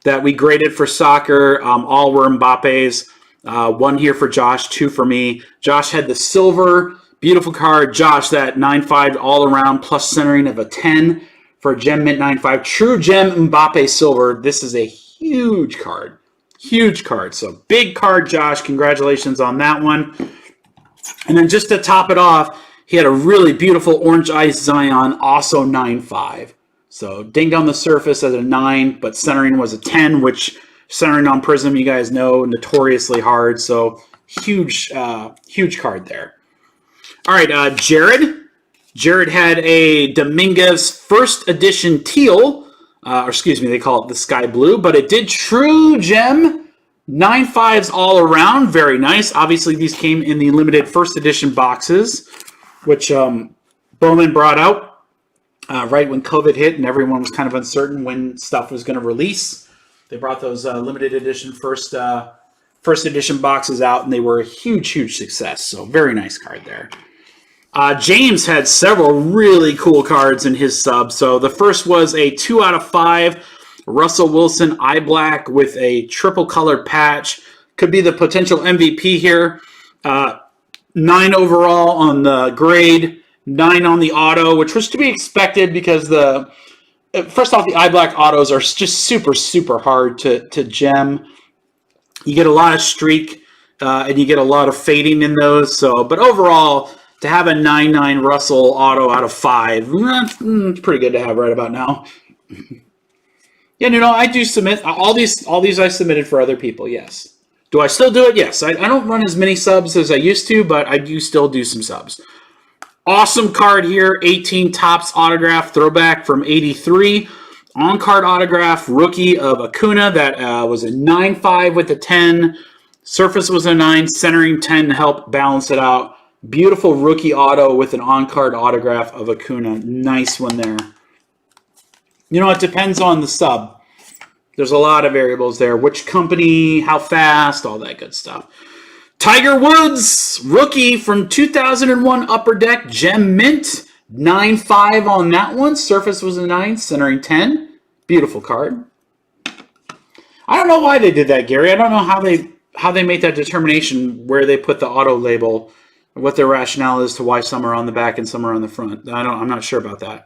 that we graded for soccer. All were Mbappe's. 1 here for Josh, 2 for me. Josh had the silver, beautiful card. Josh, that 9.5 all around plus centering of a 10 for a Gem Mint 9.5. True Gem Mbappe silver. This is a huge card. Huge card. So big card, Josh. Congratulations on that one. And then just to top it off, he had a really beautiful Orange Ice Zion, also 9.5. So dinged on the surface as a 9, but centering was a 10, which centering on Prism, you guys know, notoriously hard. So huge, huge card there. All right, Jared. Jared had a Dominguez first edition teal. Or excuse me, they call it the sky blue, but it did True Gem 9.5s all around. Very nice. Obviously, these came in the limited first edition boxes, which Bowman brought out right when COVID hit and everyone was kind of uncertain when stuff was going to release. They brought those limited edition first first edition boxes out, and they were a huge, huge success. So very nice card there. James had several really cool cards in his sub. So the first was a 2 out of 5 Russell Wilson eye black with a triple colored patch. Could be the potential MVP here. 9 overall on the grade, 9 on the auto, which was to be expected because first off, the eye black autos are just super, super hard to gem. You get a lot of streak, and you get a lot of fading in those. So, but overall, to have a 9/9 Russell auto out of 5, it's pretty good to have right about now. Yeah, I do submit all these. I submitted for other people. Yes. Do I still do it? Yes. I don't run as many subs as I used to, but I do still do some subs. Awesome card here, 18 Topps autograph throwback from 83. On-card autograph rookie of Acuna. That was a 9/5 with a 10. Surface was a 9, centering 10 to help balance it out. Beautiful rookie auto with an on-card autograph of Acuna. Nice one there. It depends on the sub. There's a lot of variables there. Which company, how fast, all that good stuff. Tiger Woods, rookie from 2001 Upper Deck, Gem Mint. 9/5 on that one. Surface was a 9, centering 10. Beautiful card. I don't know why they did that, Gary. I don't know how they made that determination where they put the auto label, what their rationale is to why some are on the back and some are on the front. I'm not sure about that.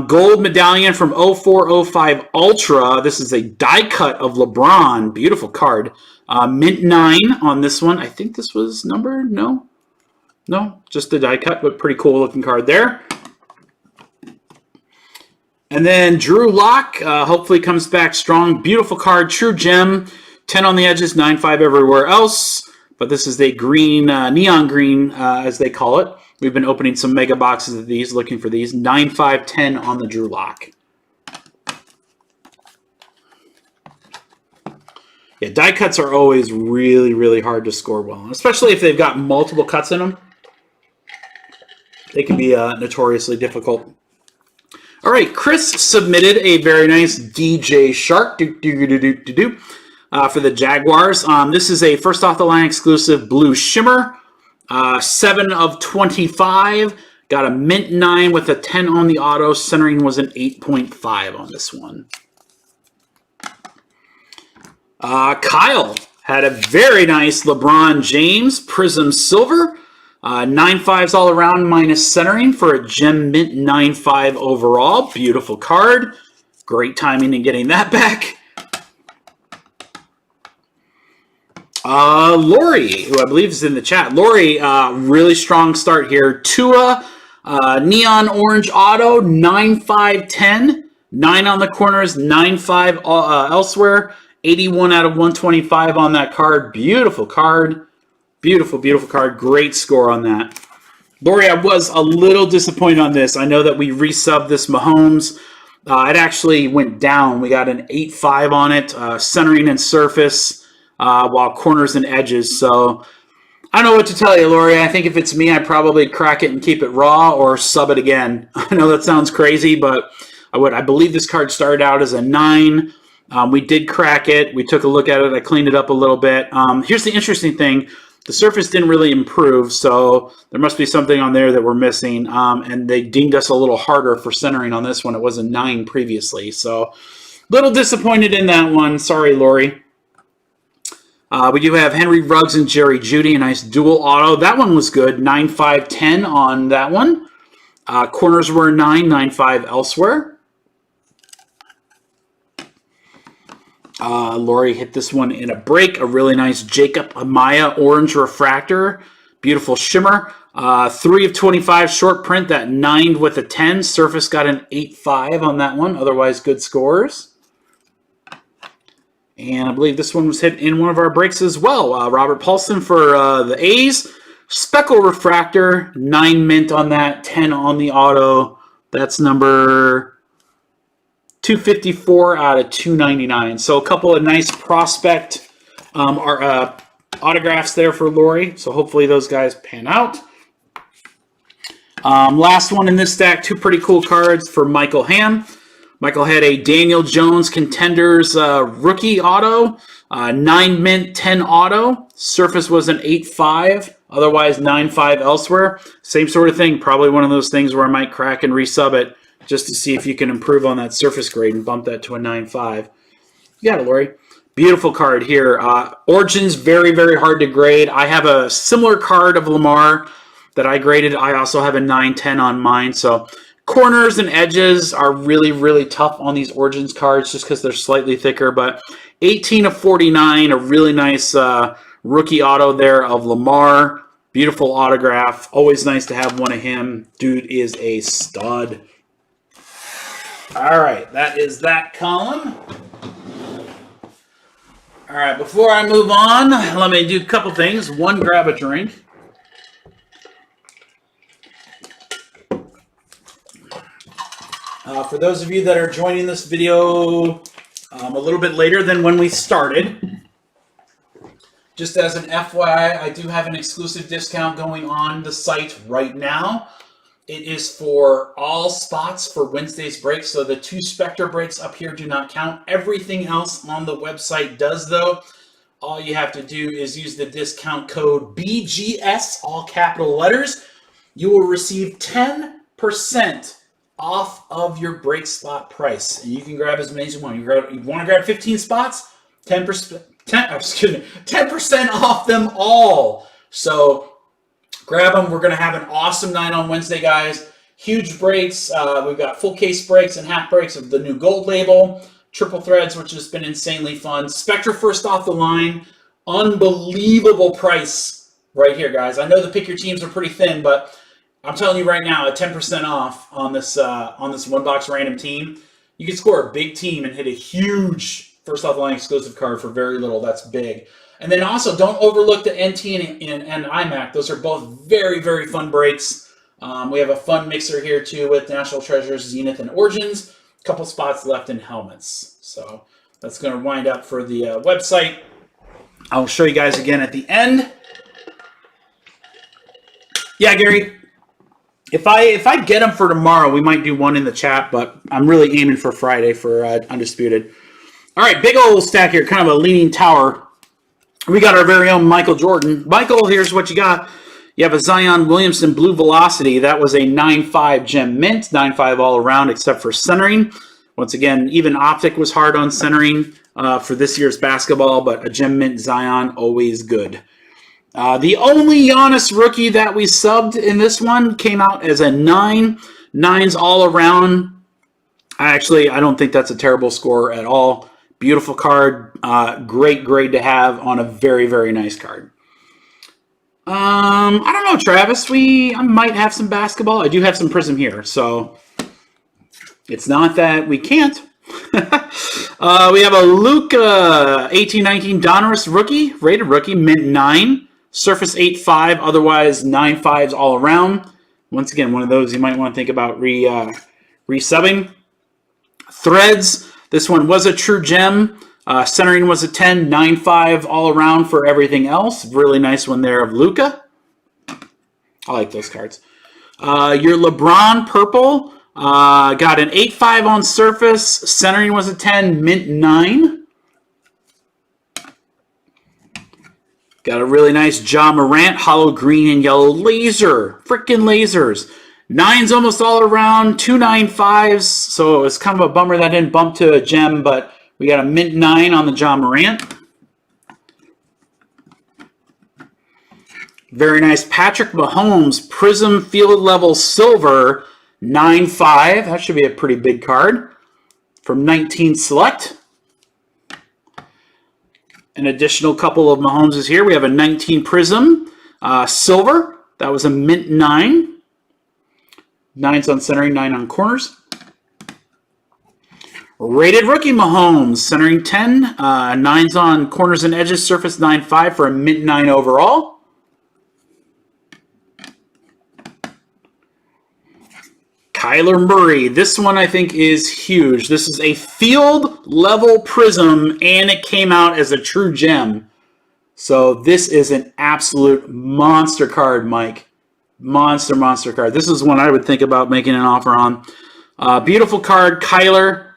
Gold medallion from 04-05 Ultra. This is a die cut of LeBron. Beautiful card. Mint 9 on this one. I think this was numbered. No, just a die cut, but pretty cool looking card there. And then Drew Lock, hopefully comes back strong. Beautiful card, true gem. 10 on the edges, 9/5 everywhere else. But this is a green, neon green, as they call it. We've been opening some mega boxes of these, looking for these. 9/5, 10 on the Drew Lock. Yeah, die cuts are always really, really hard to score well, especially if they've got multiple cuts in them. They can be notoriously difficult. All right, Chris submitted a very nice DJ Shark for the Jaguars. This is a first off the line exclusive blue shimmer. 7 of 25. Got a mint 9 with a 10 on the auto. Centering was an 8.5 on this one. Kyle had a very nice LeBron James Prism Silver. 9/5s all around minus centering for a gem mint 9/5 overall. Beautiful card. Great timing in getting that back. Lori, who I believe is in the chat. Lori, really strong start here. Tua, neon orange auto, 9/5, 10. 9 on the corners, 9/5 elsewhere. 81 out of 125 on that card. Beautiful card. Beautiful, beautiful card. Great score on that. Lori, I was a little disappointed on this. I know that we resubbed this Mahomes. It actually went down. We got an 8/5 on it, centering and surface, while corners and edges. So I don't know what to tell you, Lori. I think if it's me, I'd probably crack it and keep it raw or sub it again. I know that sounds crazy, but I would. I believe this card started out as a 9. We did crack it. We took a look at it. I cleaned it up a little bit. Here's the interesting thing. The surface didn't really improve, so there must be something on there that we're missing. And they dinged us a little harder for centering on this one. It was a 9 previously, so a little disappointed in that one. Sorry, Lori. We do have Henry Ruggs and Jerry Jeudy, a nice dual auto. That one was good. 9/5, 10 on that one. Corners were 9, 9/5 elsewhere. Lori hit this one in a break. A really nice Jacob Amaya orange refractor. Beautiful shimmer. 3 of 25 short print. That 9 with a 10. Surface got an 8/5 on that one. Otherwise, good scores. And I believe this one was hit in one of our breaks as well. Robert Paulson for the A's. Speckle refractor. 9 mint on that. 10 on the auto. That's number 254 out of 299. So a couple of nice prospect autographs there for Lori. So hopefully those guys pan out. Last one in this stack, 2 pretty cool cards for Michael Ham. Michael had a Daniel Jones Contenders rookie auto. 9 mint, 10 auto. Surface was an 8.5, otherwise 9.5 elsewhere. Same sort of thing. Probably one of those things where I might crack and resub it just to see if you can improve on that surface grade and bump that to a 9.5. You got it, Lori. Beautiful card here. Origins, very, very hard to grade. I have a similar card of Lamar that I graded. I also have a 9.10 on mine. So corners and edges are really, really tough on these Origins cards just because they're slightly thicker. But 18/49, a really nice rookie auto there of Lamar. Beautiful autograph. Always nice to have one of him. Dude is a stud. All right, that is that column. All right, before I move on, let me do a couple things. One, grab a drink. For those of you that are joining this video a little bit later than when we started, just as an FYI, I do have an exclusive discount going on the site right now. It is for all spots for Wednesday's breaks, so the 2 Spectre breaks up here do not count. Everything else on the website does, though. All you have to do is use the discount code BGS, all capital letters. You will receive 10% off of your break slot price, and you can grab as many as you want. You want to grab 15 spots? 10% off them all. So grab them. We're going to have an awesome night on Wednesday, guys. Huge breaks. We've got full case breaks and half breaks of the new gold label. Triple threads, which has been insanely fun. Spectre first off the line. Unbelievable price right here, guys. I know the pick your teams are pretty thin, but I'm telling you right now, at 10% off on this one box random team, you can score a big team and hit a huge first off the line exclusive card for very little. That's big. And then also, don't overlook the NT and IMAC. Those are both very, very fun breaks. We have a fun mixer here, too, with National Treasures, Zenith, and Origins. A couple spots left in helmets. So that's going to wind up for the website. I'll show you guys again at the end. Yeah, Gary. If I get them for tomorrow, we might do one in the chat, but I'm really aiming for Friday for Undisputed. All right, big old stack here, kind of a leaning tower. We got our very own Michael Jordan. Michael, here's what you got. You have a Zion Williamson Blue Velocity. That was a 9.5 gem mint, 9.5 all around except for centering. Once again, even Optic was hard on centering for this year's basketball, but a gem mint Zion, always good. The only Giannis rookie that we subbed in this one came out as a 9. 9s all around. I don't think that's a terrible score at all. Beautiful card. Great grade to have on a very, very nice card. I don't know, Travis. I might have some basketball. I do have some Prism here, so it's not that we can't. We have a Luka 18-19 Donruss rookie, rated rookie, mint 9. Surface 8.5, otherwise 9.5s all around. Once again, one of those you might want to think about resubbing. Threads, this one was a true gem. Centering was a 10, 9.5 all around for everything else. Really nice one there of Luka. I like those cards. Your LeBron purple got an 8.5 on surface. Centering was a 10, mint 9. Got a really nice Ja Morant, hollow green and yellow laser. Frickin' lasers. 9s almost all around, 2 9.5s. So it's kind of a bummer that didn't bump to a gem, but we got a mint 9 on the Ja Morant. Very nice Patrick Mahomes Prism Field Level Silver 9.5. That should be a pretty big card from 19 Select. An additional couple of Mahomes here. We have a 19 Prism Silver. That was a mint 9. 9s on centering, 9 on corners. Rated rookie Mahomes, centering 10. 9s on corners and edges, surface 9.5 for a mint 9 overall. Kyler Murray. This one I think is huge. This is a field level prism and it came out as a true gem. So this is an absolute monster card, Mike. Monster card. This is one I would think about making an offer on. Beautiful card, Kyler.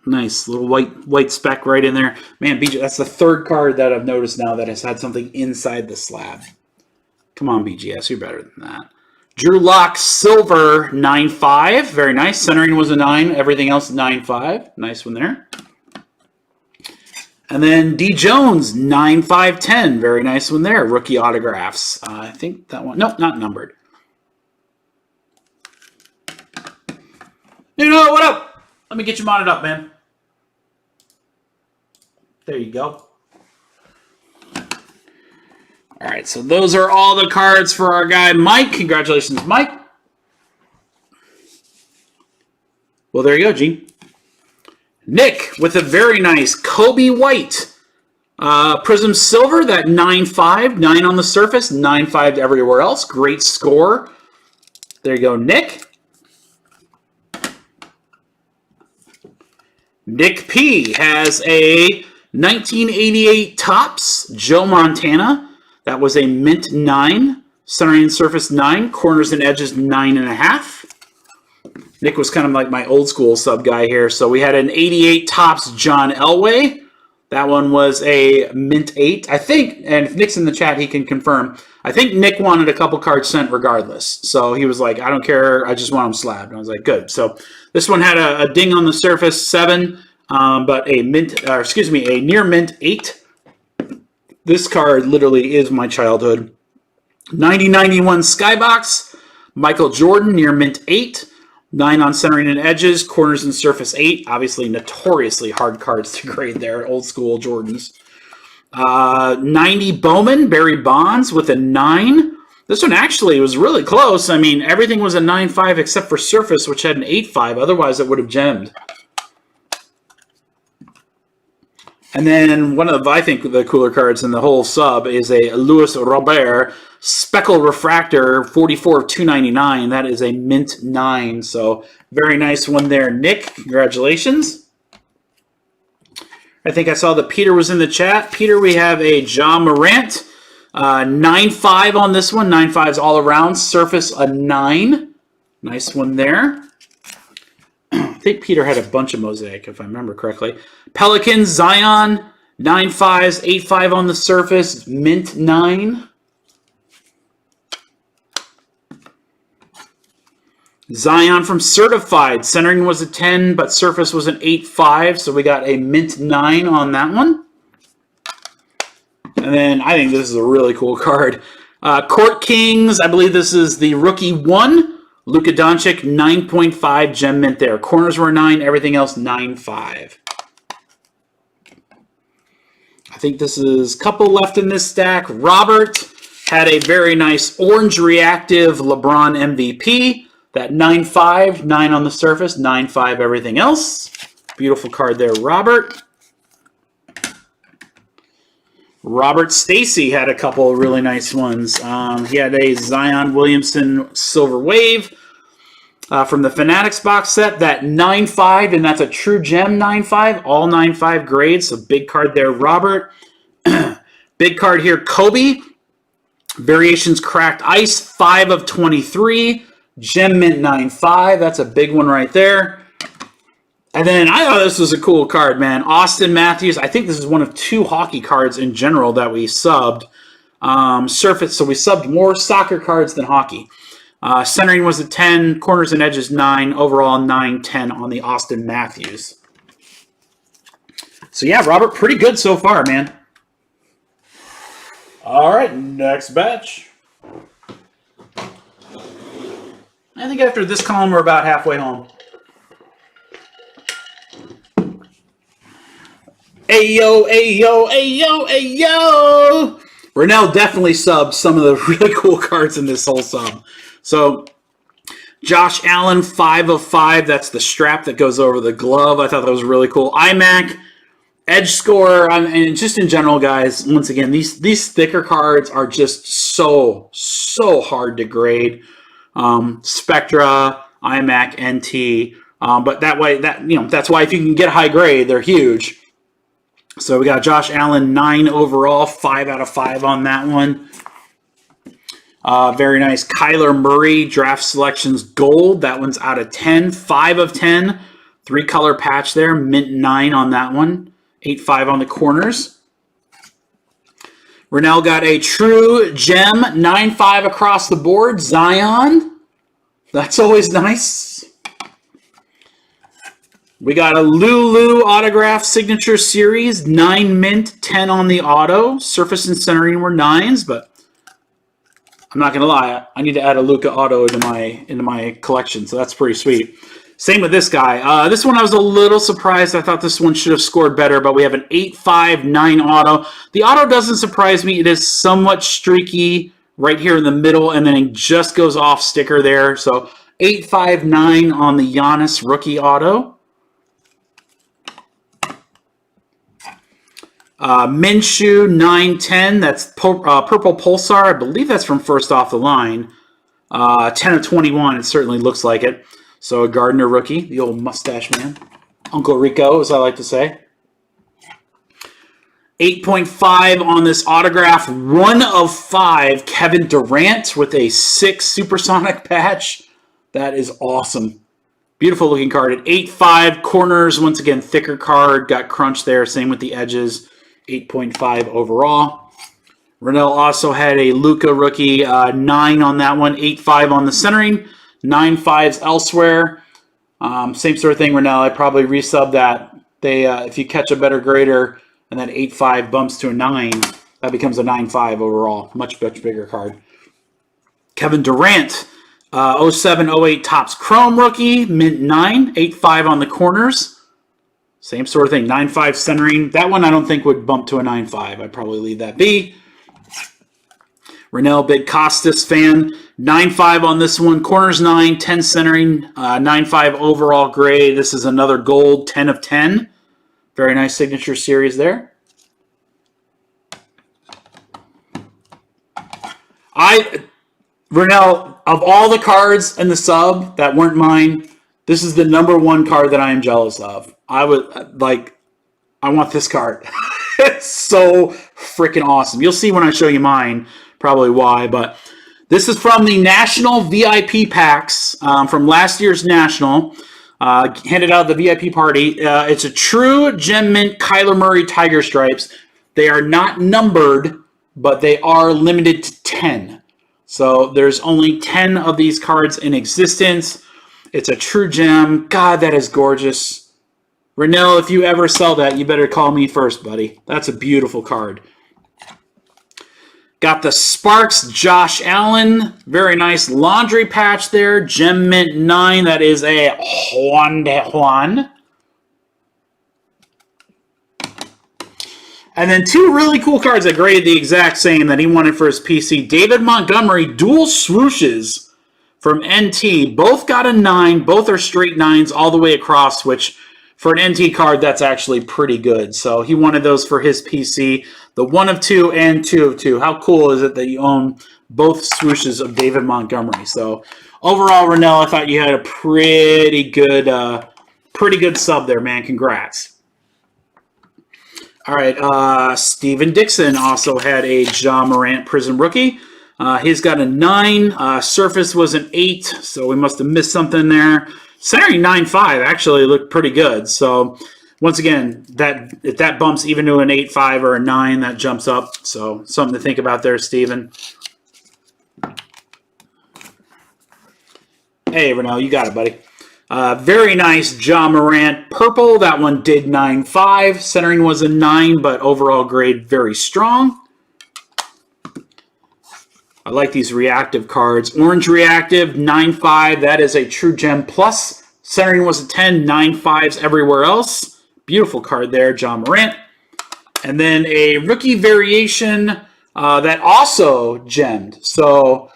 Nice little white speck right in there. Man, BG, that's the third card that I've noticed now that has had something inside the slab. Come on, BGS, you're better than that. Drew Lock Silver 9.5. Very nice. Centering was a 9. Everything else 9.5. Nice one there. And then D. Jones 9.5.10. Very nice one there. Rookie autographs. I think that one. Nope, not numbered. You know what up? Let me get you modded up, man. There you go. All right, so those are all the cards for our guy Mike. Congratulations, Mike. Well, there you go, Gene. Nick with a very nice Kobe White Prism Silver, that 9.5, 9 on the surface, 9.5 everywhere else. Great score. There you go, Nick. Nick P has a 1988 Topps Joe Montana. That was a mint 9, centering and surface 9, corners and edges 9.5. Nick was kind of like my old school sub guy here. So we had an 88 Topps John Elway. That one was a mint 8. I think, and if Nick's in the chat, he can confirm. I think Nick wanted a couple cards sent regardless. So he was like, I don't care. I just want them slabbed. And I was like, good. So this one had a ding on the surface, 7, but a near mint 8. This card literally is my childhood. 90-91 Skybox. Michael Jordan, near mint 8. 9 on centering and edges. Corners and surface 8. Obviously, notoriously hard cards to grade there. Old school Jordans. 90 Bowman, Barry Bonds with a 9. This one actually was really close. I mean, everything was a 9.5 except for surface, which had an 8.5. Otherwise, it would have gemmed. And then one of the, I think, the cooler cards in the whole sub is a Louis Robert Speckle Refractor 44 of 299. That is a mint 9. So very nice one there, Nick. Congratulations. I think I saw that Peter was in the chat. Peter, we have a John Morant 9.5 on this one. 9.5s all around. Surface a 9. Nice one there. I think Peter had a bunch of Mosaic, if I remember correctly. Pelicans, Zion, 9.5s, 8.5 on the surface, mint 9. Zion from Certified. Centering was a 10, but surface was an 8.5, so we got a mint 9 on that one. And then I think this is a really cool card. Court Kings, I believe this is the rookie 1. Luka Doncic, 9.5 gem mint there. Corners were 9, everything else 9.5. I think this is a couple left in this stack. Robert had a very nice orange reactive LeBron MVP. That 9.5, 9 on the surface, 9.5 everything else. Beautiful card there, Robert. Robert Stacy had a couple of really nice ones. He had a Zion Williamson Silver Wave from the Fanatics box set. That 9.5, and that's a true gem 9.5. All 9.5 grades, so big card there, Robert. Big card here, Kobe. Variations Cracked Ice, 5 of 23. Gem mint 9.5. That's a big one right there. And then I thought this was a cool card, man. Austin Matthews. I think this is one of 2 hockey cards in general that we subbed. Surface, so we subbed more soccer cards than hockey. Centering was a 10. Corners and edges 9. Overall 9-10 on the Austin Matthews. So yeah, Robert, pretty good so far, man. All right, next batch. I think after this column, we're about halfway home. Ayo, ayo, ayo, ayo! Renell definitely subbed some of the really cool cards in this whole sub. So, Josh Allen, 5 of 5. That's the strap that goes over the glove. I thought that was really cool. iMac, Edge Score, and just in general, guys, once again, these thicker cards are just so hard to grade. Spectra, iMac, NT, but that's why if you can get high grade, they're huge. So we got Josh Allen, 9 overall, 5 out of 5 on that one. Very nice. Kyler Murray, Draft Selections Gold. That one's out of 10, 5 of 10. 3-color patch there, mint 9 on that one, 8.5 on the corners. Rennell got a true gem, 9.5 across the board, Zion. That's always nice. We got a Lulu autograph signature series, 9 mint, 10 on the auto. Surface and centering were 9s, but I'm not gonna lie, I need to add a Luka auto into my collection, so that's pretty sweet. Same with this guy. This one I was a little surprised. I thought this one should have scored better, but we have an 8.5, 9 auto. The auto doesn't surprise me. It is somewhat streaky right here in the middle, and then it just goes off sticker there. So 8.5, 9 on the Giannis rookie auto. Minshew 9-10. That's purple Pulsar. I believe that's from first off the line. 10 of 21. It certainly looks like it. So a Gardner rookie, the old mustache man. Uncle Rico, as I like to say. 8.5 on this autograph. 1 of 5. Kevin Durant with a 6 supersonic patch. That is awesome. Beautiful looking card at 8.5. Corners, once again, thicker card. Got crunched there. Same with the edges. 8.5 overall. Rennell also had a Luka rookie, 9 on that one. 8.5 on the centering. 9.5s elsewhere. Same sort of thing, Rennell. I probably resub that. If you catch a better grader and that 8.5 bumps to a 9, that becomes a 9.5 overall. Much, much bigger card. Kevin Durant, 07-08 Topps Chrome rookie, mint 9, 8.5 on the corners. Same sort of thing, 9.5 centering. That one I don't think would bump to a 9.5. I'd probably leave that be. Rennell, big Costas fan. 9.5 on this one. Corners 9, 10 centering, 9.5 overall grade. This is another gold, 10 of 10. Very nice signature series there. Rennell, of all the cards in the sub that weren't mine, this is the #1 card that I am jealous of. I want this card. It's so freaking awesome. You'll see when I show you mine probably why, but this is from the National VIP packs from last year's National. Handed out at the VIP party. It's a true Gem Mint Kyler Murray Tiger Stripes. They are not numbered, but they are limited to 10. So there's only 10 of these cards in existence. It's a true gem. God, that is gorgeous. Rennell, if you ever sell that, you better call me first, buddy. That's a beautiful card. Got the Sparks Josh Allen. Very nice laundry patch there. Gem Mint 9. That is a Juan de Juan. And then 2 really cool cards that graded the exact same that he wanted for his PC. David Montgomery dual swooshes from NT. Both got a 9. Both are straight 9s all the way across, which for an NT card, that's actually pretty good. So he wanted those for his PC. The 1 of 2 and 2 of 2. How cool is it that you own both swooshes of David Montgomery? So overall, Rennell, I thought you had a pretty good sub there, man. Congrats. All right, Steven Dixon also had a Ja Morant Prism rookie. He's got a 9. Surface was an 8, so we must have missed something there. Centering 9.5 actually looked pretty good. So once again, if that bumps even to an 8.5 or a 9, that jumps up. So something to think about there, Steven. Hey, Rennell, you got it, buddy. Very nice Ja Morant purple. That one did 9.5. Centering was a 9, but overall grade very strong. I like these reactive cards. Orange reactive, 9.5. That is a true gem plus. Centering was a 10, 9.5s everywhere else. Beautiful card there, Ja Morant. And then a rookie variation that also gemmed. So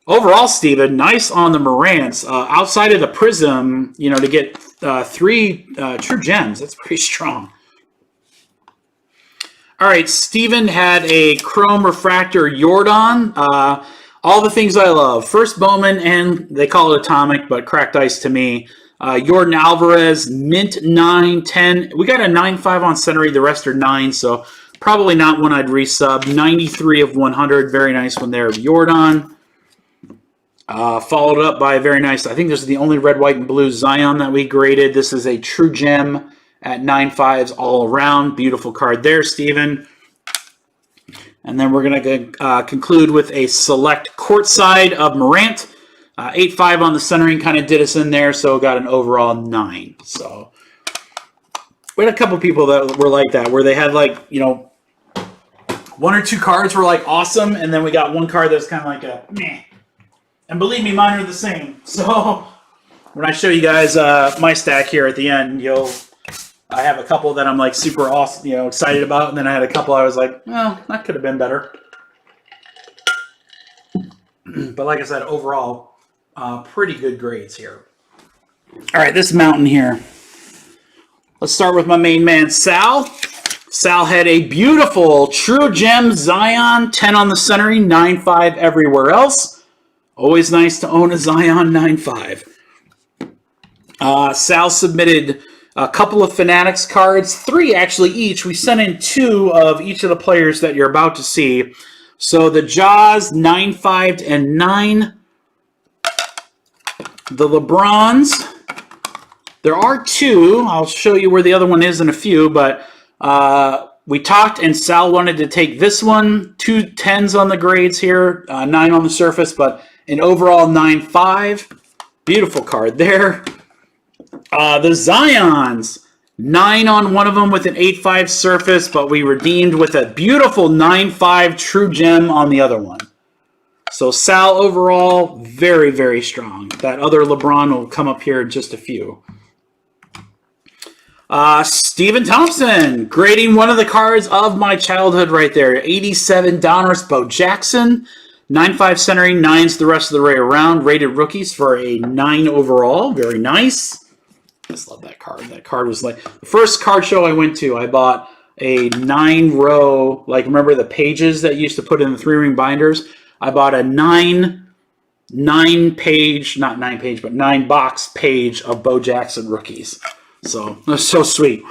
overall, Steven, nice on the Morants. Outside of the Prism, to get 3 true gems, that's pretty strong. All right, Steven had a Chrome Refractor Jordan. All the things I love. First Bowman, and they call it Atomic, but cracked ice to me. Jordan Alvarez, mint 9, 10. We got a 9.5 on centering. The rest are 9, so probably not one I'd resub. 93 of 100. Very nice one there of Jordan. Followed up by a very nice, I think this is the only red, white, and blue Zion that we graded. This is a true gem at 9.5s all around. Beautiful card there, Steven. And then we're going to conclude with a select courtside of Morant. 8.5 on the centering kind of did us in there, so got an overall 9. So we had a couple people that were like that, where they had like, you know, 1 or 2 cards were like awesome, and then we got one card that's kind of like a meh. And believe me, mine are the same. So when I show you guys my stack here at the end, I have a couple that I'm like super awesome, you know, excited about, and then I had a couple I was like, well, that could have been better. But like I said, overall, pretty good grades here. All right, this mountain here. Let's start with my main man, Sal. Sal had a beautiful True Gem Zion, 10 on the centering, 9.5 everywhere else. Always nice to own a Zion 9.5. Sal submitted a couple of Fanatics cards, 3 actually each. We sent in 2 of each of the players that you're about to see. So the Jaws 9.5 and 9. The LeBrons. There are 2. I'll show you where the other one is in a few, but we talked and Sal wanted to take this one. 2 10s on the grades here, 9 on the surface, but an overall 9.5. Beautiful card there. The Zions, 9 on one of them with an 8.5 surface, but we redeemed with a beautiful 9.5 True Gem on the other one. So Sal overall, very, very strong. That other LeBron will come up here in just a few. Stephen Thompson, grading one of the cards of my childhood right there. 87 Donruss Bo Jackson. 9.5 centering, 9s the rest of the way around. Rated rookies for a 9 overall. Very nice. I just love that card. That card was like the first card show I went to. I bought a 9-row, like remember the pages that you used to put in the 3-ring binders? I bought a 9-page, not 9-page, but 9-box page of Bo Jackson rookies. So that's so sweet.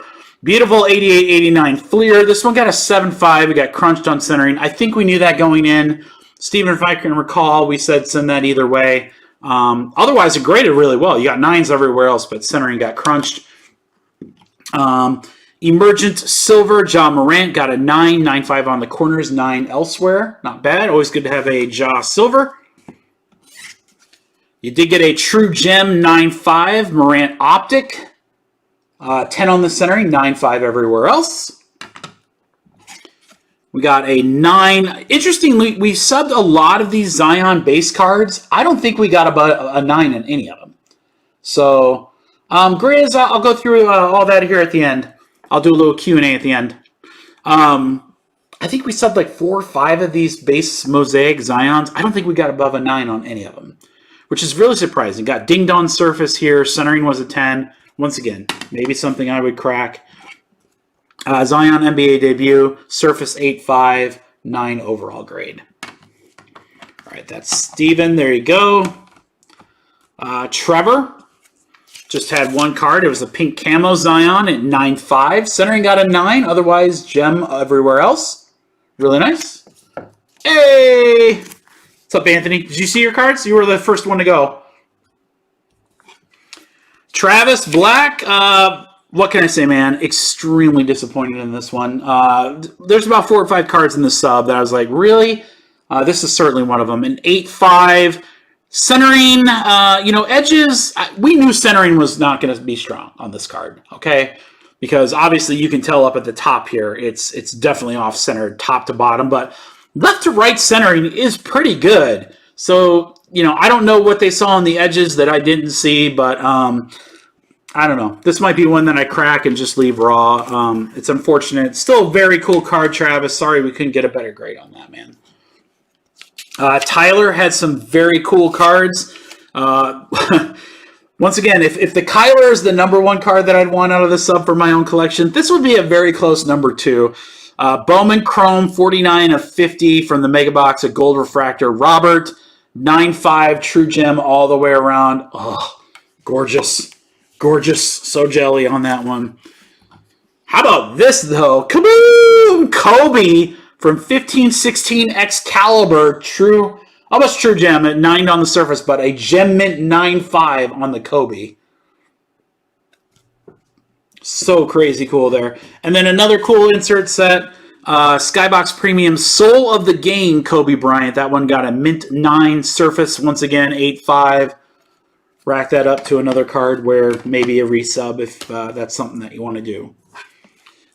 Beautiful 88-89 Fleer. This one got a 7.5. We got crunched on centering. I think we knew that going in. Steven, if I can recall, we said send that either way. Otherwise, it graded really well. You got 9s everywhere else, but centering got crunched. Emergent Silver, Ja Morant got a 9, 9.5 on the corners, 9 elsewhere. Not bad. Always good to have a Ja Silver. You did get a True Gem 9.5 Morant Optic. 10 on the centering, 9.5 everywhere else. We got a 9. Interestingly, we subbed a lot of these Zion base cards. I don't think we got about a 9 in any of them. So, grades, I'll go through all that here at the end. I'll do a little Q&A at the end. I think we subbed like 4 or 5 of these base Mosaic Zions. I don't think we got above a 9 on any of them, which is really surprising. Got dinged on surface here. Centering was a 10. Once again, maybe something I would crack. Zion NBA debut, surface 8.5, 9 overall grade. All right, that's Steven. There you go. Trevor just had one card. It was a pink camo Zion at 9.5. Centering got a 9. Otherwise, gem everywhere else. Really nice. Hey! What's up, Anthony? Did you see your cards? You were the first one to go. Travis Black. What can I say, man? Extremely disappointed in this one. There's about 4 or 5 cards in the sub that I was like, really? This is certainly one of them. An 8.5. Centering, edges. We knew centering was not going to be strong on this card, okay? Because obviously you can tell up at the top here, it's definitely off-centered top to bottom, but left to right centering is pretty good. So, I don't know what they saw on the edges that I didn't see, but I don't know. This might be one that I crack and just leave raw. It's unfortunate. It's still a very cool card, Travis. Sorry we couldn't get a better grade on that, man. Tyler had some very cool cards. Once again, if the Kyler is the #1 card that I'd want out of the sub for my own collection, this would be a very close #2. Bowman Chrome, 49 of 50 from the Mega Box, a Gold Refractor. Robert, 9.5 True Gem all the way around. Oh, gorgeous. Gorgeous. So jelly on that one. How about this, though? Kaboom! Kobe from 15-16 Excalibur. True Almost true gem at 9 on the surface, but a gem mint 9.5 on the Kobe. So crazy cool there. And then another cool insert set, Skybox Premium Soul of the Game Kobe Bryant. That one got a mint 9 surface, once again 8.5. Rack that up to another card where maybe a resub if that's something that you want to do.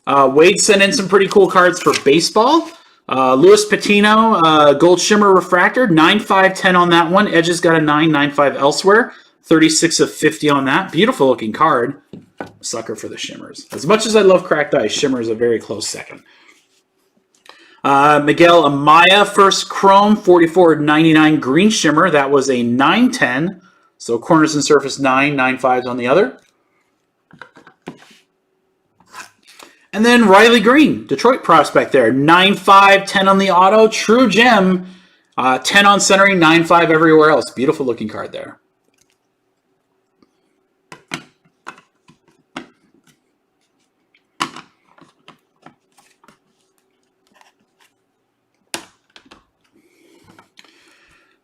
Wade sent in some pretty cool cards for baseball. Luis Patino, Gold Shimmer Refractor, 9.5/10 on that one. Edges got a 9.95 elsewhere. 36 of 50 on that. Beautiful looking card. Sucker for the shimmers. As much as I love cracked ice, shimmer is a very close second. Miguel Amaya, first chrome, 44.99 green shimmer. That was a 9.10. So corners and surface 9.95s on the other. And then Riley Green, Detroit prospect there. 9.5/10 on the auto. True gem. 10 on centering, 9.5 everywhere else. Beautiful looking card there.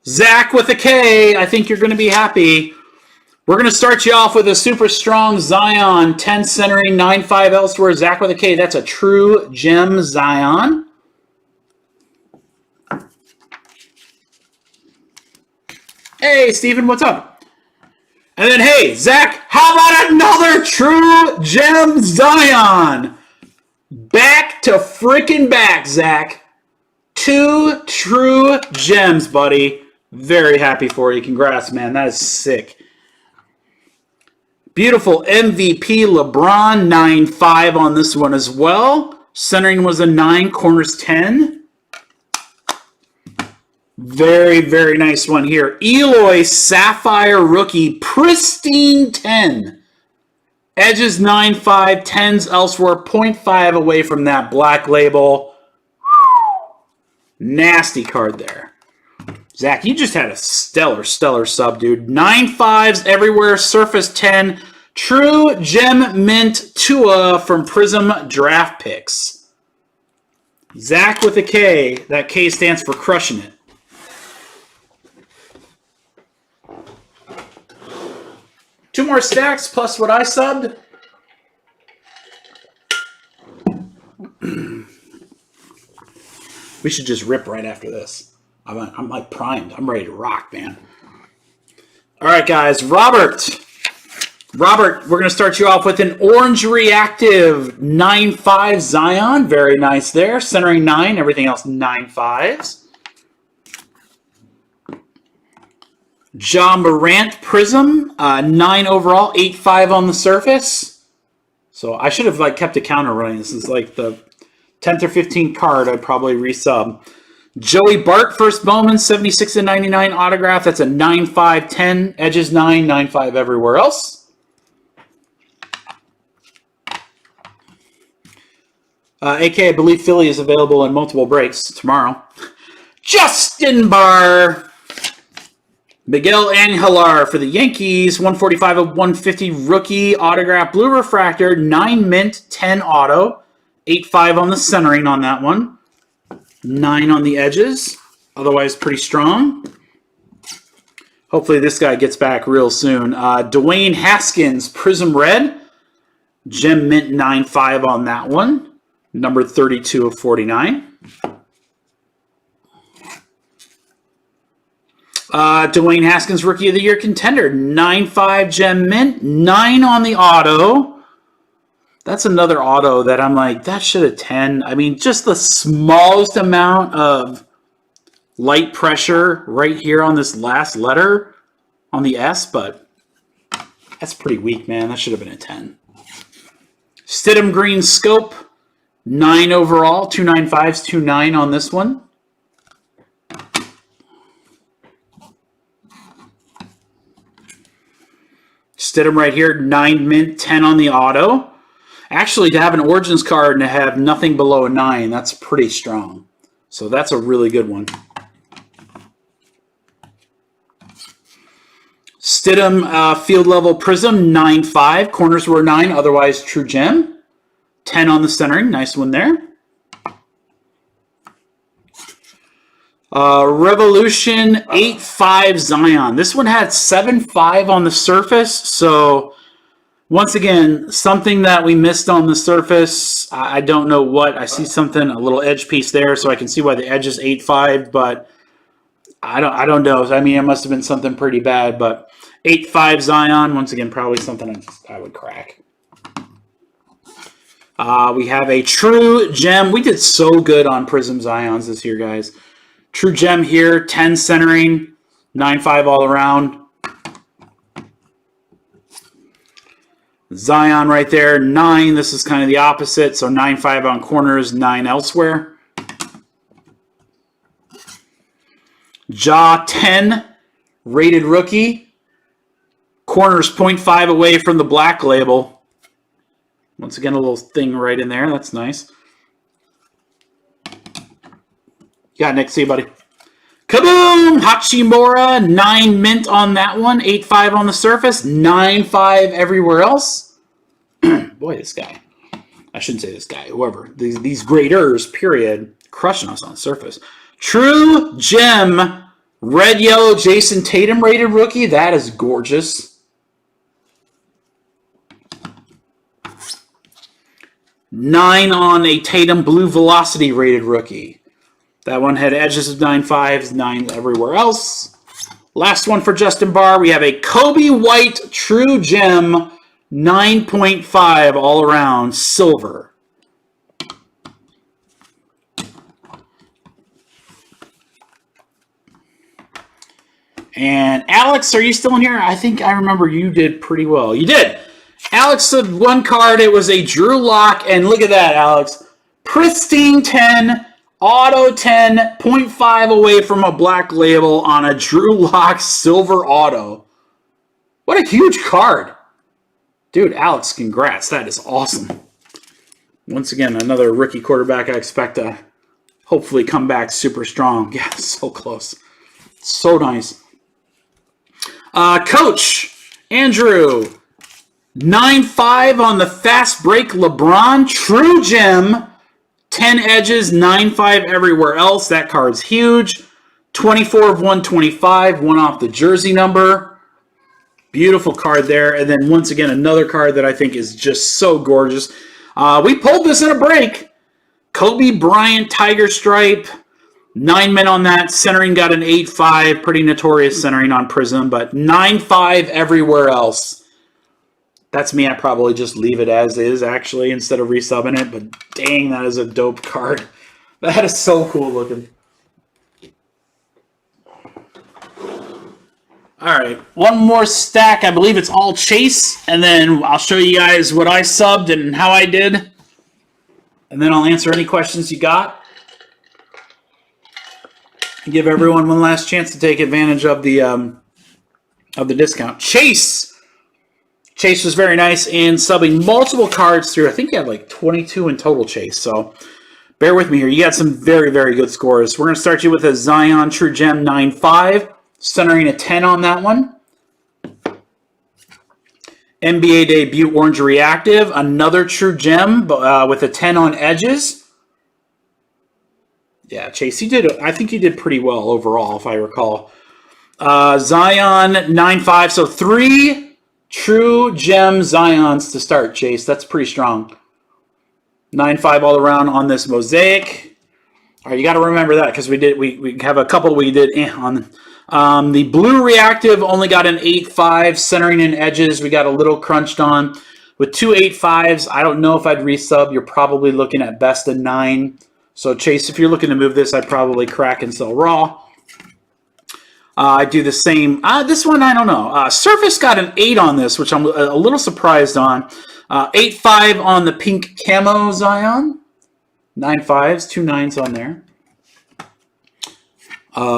Zach with a K. I think you're going to be happy. We're going to start you off with a super strong Zion, 10 centering, 9.5 elsewhere. Zach with a K. That's a true gem Zion. Hey, Steven, what's up? And then, hey, Zach, how about another true gem Zion? Back to freaking back, Zach. 2 true gems, buddy. Very happy for you. Congrats, man. That is sick. Beautiful MVP LeBron, 9.5 on this one as well. Centering was a 9, corners 10. Very, very nice one here. Eloy Sapphire rookie, pristine 10. Edges 9.5, 10s elsewhere, 0.5 away from that black label. Nasty card there. Zach, you just had a stellar sub, dude. 9.5s everywhere, surface 10. True Gem Mint Tua from Prism Draft Picks. Zach with a K. That K stands for crushing it. Two more stacks plus what I subbed. We should just rip right after this. I'm like primed. I'm ready to rock, man. All right, guys. Robert, we're going to start you off with an orange reactive 9.5 Zion. Very nice there. Centering 9. Everything else 9.5s. Ja Morant Prism. 9 overall. 8.5 on the surface. So I should have kept a counter running. This is like the 10th or 15th card I'd probably resub. Joey Bart, first Bowman, 76/99 autograph. That's a 9.5/10. Edges 9, 9.5 everywhere else. AK, I believe Philly is available in multiple breaks tomorrow. Justin Barr. Miguel Angelar for the Yankees. 145/150 rookie autograph. Blue refractor. 9 mint, 10 auto. 8.5 on the centering on that one. 9 on the edges. Otherwise, pretty strong. Hopefully, this guy gets back real soon. Dwayne Haskins, Prism Red. Gem Mint 9.5 on that one. Number 32/49. Dwayne Haskins, Rookie of the Year contender. 9.5 Gem Mint. 9 on the auto. That's another auto that I'm like, that should have 10. I mean, just the smallest amount of light pressure right here on this last letter on the S, but that's pretty weak, man. That should have been a 10. Stidham Green Scope, 9 overall, 295s, 2.9 on this one. Stidham right here, 9 mint, 10 on the auto. Actually, to have an Origins card and to have nothing below a 9, that's pretty strong. So that's a really good one. Stidham Field Level Prism, 9.5. Corners were 9, otherwise true gem. 10 on the centering, nice one there. Revolution 8.5 Zion. This one had 7.5 on the surface, so once again, something that we missed on the surface. I don't know what. I see something, a little edge piece there, so I can see why the edge is 8.5, but I don't know. I mean, it must have been something pretty bad, but 8.5 Zion, once again, probably something I would crack. We have a True Gem. We did so good on Prism Zions this year, guys. True Gem here, 10 centering, 9.5 all around. Zion right there, 9. This is kind of the opposite, so 9.5 on corners, 9 elsewhere. Ja 10, rated rookie. Corners 0.5 away from the black label. Once again, a little thing right in there. That's nice. Yeah, Nick, see you, buddy. Kaboom! Hachimura, 9 mint on that one. 8.5 on the surface. 9.5 everywhere else. Boy, this guy. I shouldn't say this guy. Whoever. These graders, period, crushing us on the surface. True Gem, red, yellow, Jason Tatum rated rookie. That is gorgeous. 9 on a Tatum blue velocity rated rookie. That one had edges of 9.5s, 9 everywhere else. Last one for Justin Barr. We have a Kobe White True Gem, 9.5 all around, silver. And Alex, are you still in here? I think I remember you did pretty well. You did. Alex said one card. It was a Drew Lock. And look at that, Alex. Pristine 10. Auto 10, 0.5 away from a black label on a Drew Lock silver auto. What a huge card. Dude, Alex, congrats. That is awesome. Once again, another rookie quarterback I expect to hopefully come back super strong. Yeah, so close. So nice. Coach Andrew, 9.5 on the fast break LeBron True Gem. 10 edges, 9.5 everywhere else. That card's huge. 24 of 125, one off the jersey number. Beautiful card there. And then once again, another card that I think is just so gorgeous. We pulled this in a break. Kobe Bryant Tiger Stripe. 9 men on that. Centering got an 8.5. Pretty notorious centering on Prism, but 9.5 everywhere else. That's me. I probably just leave it as is, actually, instead of resubbing it. But dang, that is a dope card. That is so cool looking. All right, one more stack. I believe it's all Chase. And then I'll show you guys what I subbed and how I did. And then I'll answer any questions you got. And give everyone one last chance to take advantage of the discount. Chase was very nice in subbing multiple cards through. I think he had like 22 in total, Chase. So bear with me here. You got some very, very good scores. We're going to start you with a Zion True Gem 9.5. Centering a 10 on that one. NBA debut Orange Reactive. Another True Gem with a 10 on edges. Yeah, Chase, I think you did pretty well overall, if I recall. Zion 9.5. So 3 True Gem Zions to start, Chase. That's pretty strong. 9.5 all around on this mosaic. All right, you got to remember that because we have a couple we did on. The blue reactive only got an 8.5, centering in edges. We got a little crunched on. With 2 8.5s, I don't know if I'd resub. You're probably looking at best of 9. So, Chase, if you're looking to move this, I'd probably crack and sell raw. I do the same. This one, I don't know. Surface got an 8 on this, which I'm a little surprised on. 8.5 on the pink camo Zion. 9.5s, 2 9s on there.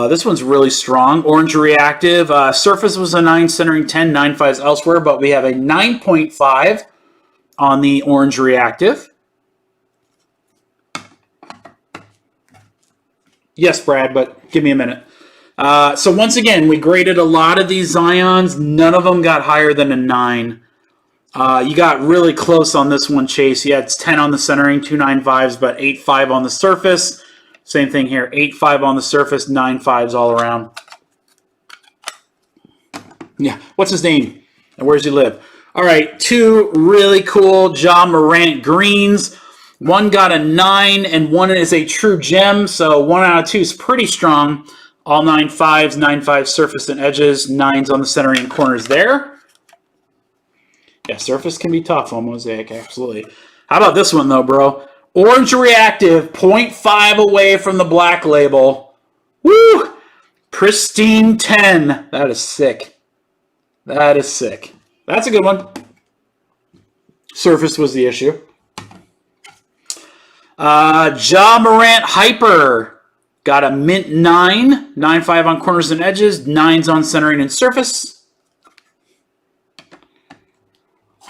This one's really strong. Orange Reactive. Surface was a 9, centering 10, 9.5s elsewhere, but we have a 9.5 on the Orange Reactive. Yes, Brad, but give me a minute. So once again, we graded a lot of these Zions. None of them got higher than a 9. You got really close on this one, Chase. You had 10 on the centering, 2 9.5s, but 8.5 on the surface. Same thing here. 8.5 on the surface, 9.5s all around. Yeah. What's his name? And where does he live? All right. 2 really cool Ja Morant greens. One got a 9 and one is a true gem. So 1 out of 2 is pretty strong. All 9.5s, 9.5 surface and edges, 9s on the centering and corners there. Yeah, surface can be tough on Mosaic, absolutely. How about this one though, bro? Orange Reactive, 0.5 away from the black label. Woo! Pristine 10. That is sick. That is sick. That's a good one. Surface was the issue. Ja Morant Hyper. Got a mint 9. 9.5 on corners and edges. 9s on centering and surface.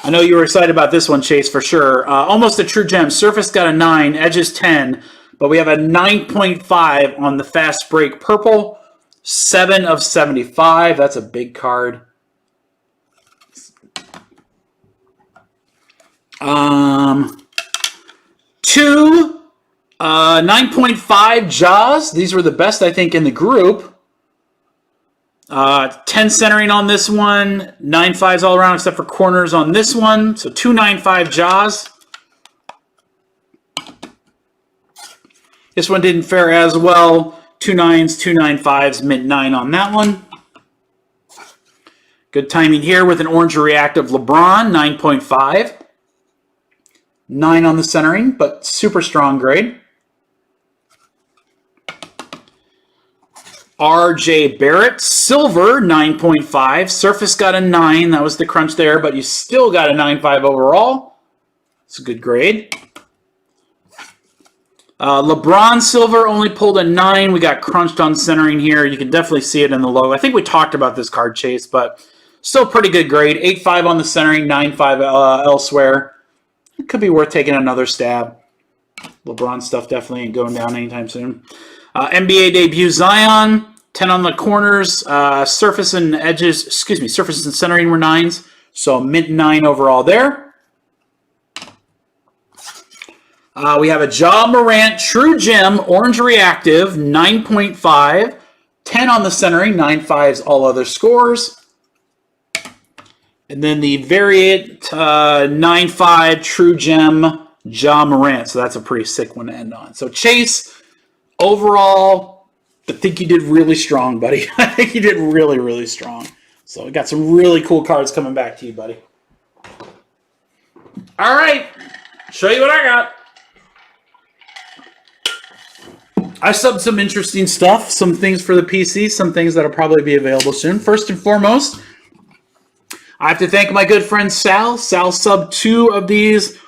I know you were excited about this one, Chase, for sure. Almost a true gem. Surface got a 9. Edges 10. But we have a 9.5 on the fast break purple. 7 of 75. That's a big card. 2 9.5 Jaws. These were the best, I think, in the group. 10 centering on this one. 9.5s all around except for corners on this one. So 2 9.5 Jaws. This one didn't fare as well. 2 9s, 2 9.5s, mint 9 on that one. Good timing here with an orange reactive LeBron, 9.5. 9 on the centering, but super strong grade. RJ Barrett, silver, 9.5. Surface got a 9. That was the crunch there, but you still got a 9.5 overall. It's a good grade. LeBron silver only pulled a 9. We got crunched on centering here. You can definitely see it in the logo. I think we talked about this card, Chase, but still pretty good grade. 8.5 on the centering, 9.5 elsewhere. It could be worth taking another stab. LeBron stuff definitely ain't going down anytime soon. NBA debut Zion, 10 on the corners. Surface and edges, surface and centering were 9s. So mint 9 overall there. We have a Ja Morant True Gem Orange Reactive, 9.5. 10 on the centering, 9.5s all other scores. And then the Variant 9.5 True Gem Ja Morant. So that's a pretty sick one to end on. So Chase, overall, I think you did really strong, buddy. I think you did really, really strong. So we got some really cool cards coming back to you, buddy. All right. Show you what I got. I subbed some interesting stuff, some things for the PC, some things that'll probably be available soon. First and foremost, I have to thank my good friend Sal. Sal subbed 2 of these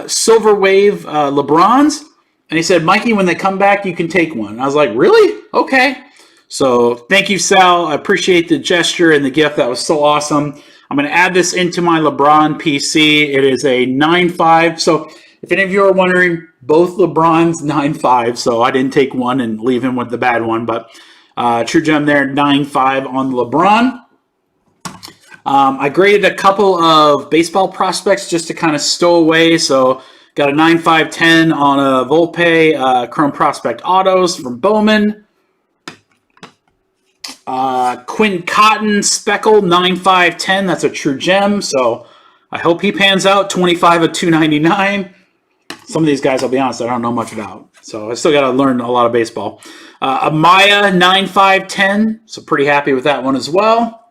Silver Wave LeBrons. And he said, Mikey, when they come back, you can take one. And I was like, really? Okay. So thank you, Sal. I appreciate the gesture and the gift. That was so awesome. I'm going to add this into my LeBron PC. It is a 9.5. So if any of you are wondering, both LeBrons 9.5. So I didn't take one and leave him with the bad one. But True Gem there, 9.5 on LeBron. I graded a couple of baseball prospects just to kind of stow away. So got a 9.5/10 on a Volpe Chrome Prospect Autos from Bowman. Quinn Cotton Speckle 9.5/10. That's a True Gem. So I hope he pans out. 25 of 299. Some of these guys, I'll be honest, I don't know much about. So I still got to learn a lot of baseball. Amaya 9.5/10. So pretty happy with that one as well.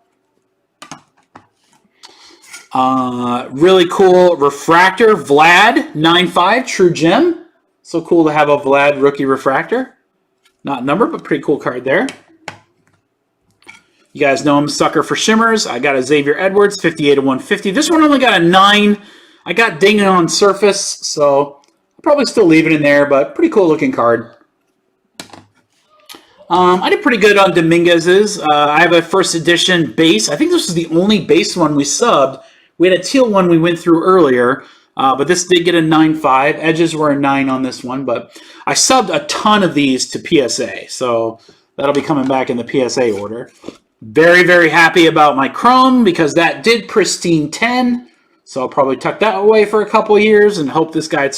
Really cool refractor, Vlad 9.5 True Gem. So cool to have a Vlad rookie refractor. Not numbered, but pretty cool card there. You guys know I'm a sucker for shimmers. I got a Xavier Edwards, 58 of 150. This one only got a 9. I got dinging on surface, so I'll probably still leave it in there, but pretty cool looking card. I did pretty good on Dominguez's. I have a first edition base. I think this was the only base one we subbed. We had a teal one we went through earlier, but this did get a 9.5. Edges were a 9 on this one, but I subbed a ton of these to PSA, so that'll be coming back in the PSA order. Very, very happy about my Chrome because that did pristine 10, so I'll probably tuck that away for a couple years and hope this guy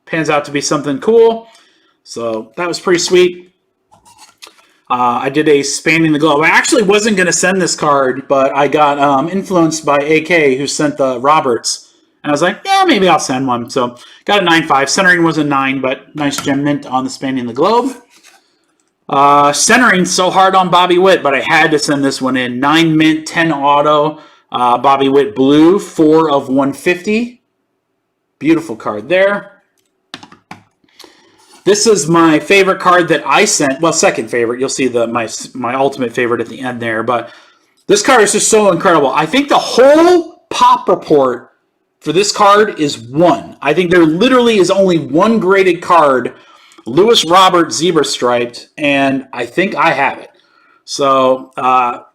pans out to be something cool. So that was pretty sweet. I did a Spanning the Globe. I actually wasn't going to send this card, but I got influenced by AK, who sent the Roberts. And I was like, yeah, maybe I'll send one. So got a 9.5. Centering was a 9, but nice gem mint on the Spanning the Globe. Centering so hard on Bobby Witt, but I had to send this one in. 9 mint, 10 auto. Bobby Witt blue, 4 of 150. Beautiful card there. This is my favorite card that I sent. Well, second favorite. You'll see my ultimate favorite at the end there. But this card is just so incredible. I think the whole pop report for this card is 1. I think there literally is only 1 graded card, Lewis Robert Zebra Striped, and I think I have it. So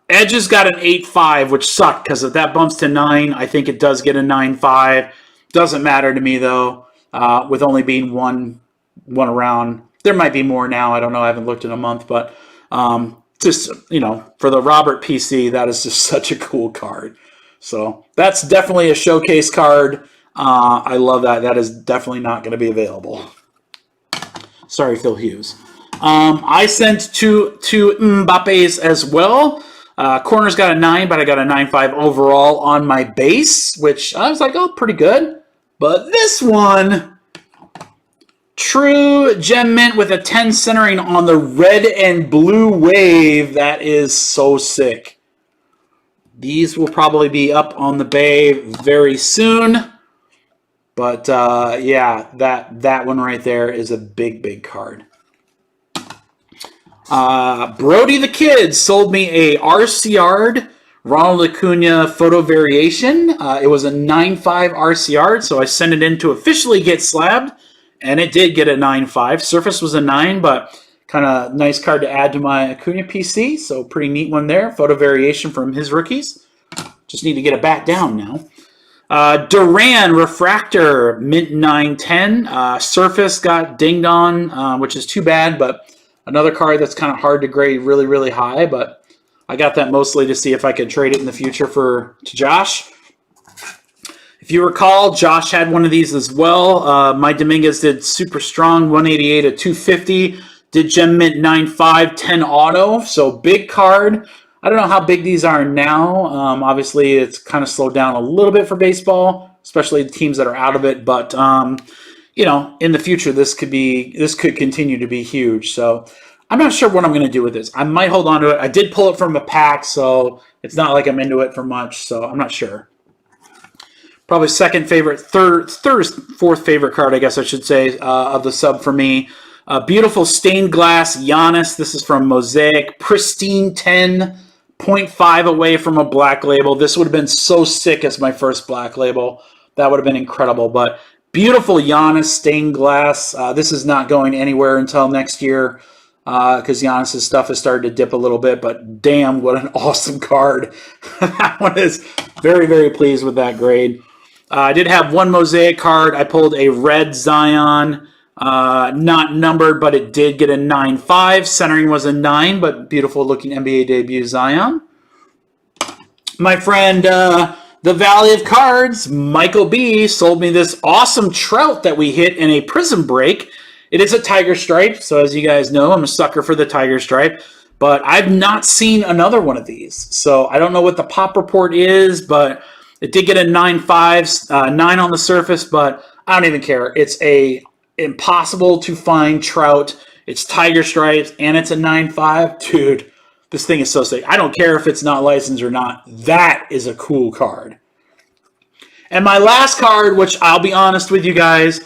Edge has got an 8.5, which sucked because if that bumps to 9, I think it does get a 9.5. Doesn't matter to me, though, with only being one around. There might be more now. I don't know. I haven't looked in a month, but just, for the Robert PC, that is just such a cool card. So that's definitely a showcase card. I love that. That is definitely not going to be available. Sorry, Phil Hughes. I sent two Mbappes as well. Corner's got a 9, but I got a 9.5 overall on my base, which I was like, oh, pretty good. But this one, true gem mint with a 10 centering on the red and blue wave. That is so sick. These will probably be up on the bay very soon. But yeah, that one right there is a big card. Brody the Kid sold me a RCR Ronald Acuna photo variation. It was a 9.5 RCR, so I sent it in to officially get slabbed. And it did get a 9.5. Surface was a 9, but kind of nice card to add to my Acuna PC. So pretty neat one there. Photo variation from his rookies. Just need to get it back down now. Duran Refractor, mint 910. Surface got dinged on, which is too bad. But another card that's kind of hard to grade really high. But I got that mostly to see if I could trade it in the future to Josh. If you recall, Josh had one of these as well. My Dominguez did super strong, 188 at 250. Did gem mint 9.5, 10 auto. So big card. I don't know how big these are now. Obviously, it's kind of slowed down a little bit for baseball, especially the teams that are out of it. But in the future, this could continue to be huge. So I'm not sure what I'm going to do with this. I might hold on to it. I did pull it from a pack, so it's not like I'm into it for much. So I'm not sure. Probably second favorite, fourth favorite card, I guess I should say, of the sub for me. Beautiful stained glass Giannis. This is from Mosaic. Pristine 10, 0.5 away from a black label. This would have been so sick as my first black label. That would have been incredible. But beautiful Giannis stained glass. This is not going anywhere until next year because Giannis' stuff has started to dip a little bit. But damn, what an awesome card. That one is very pleased with that grade. I did have one Mosaic card. I pulled a red Zion, not numbered, but it did get a 9.5. Centering was a 9, but beautiful looking NBA debut Zion. My friend, the Valley of Cards, Michael B, sold me this awesome Trout that we hit in a Prism break. It is a Tiger Stripe, so as you guys know, I'm a sucker for the Tiger Stripe. But I've not seen another one of these. So I don't know what the pop report is, but it did get a 9.5, 9 on the surface, but I don't even care. It's a impossible to find Trout. It's Tiger Stripes, and it's a 9.5. Dude, this thing is so sick. I don't care if it's not licensed or not. That is a cool card. And my last card, which I'll be honest with you guys,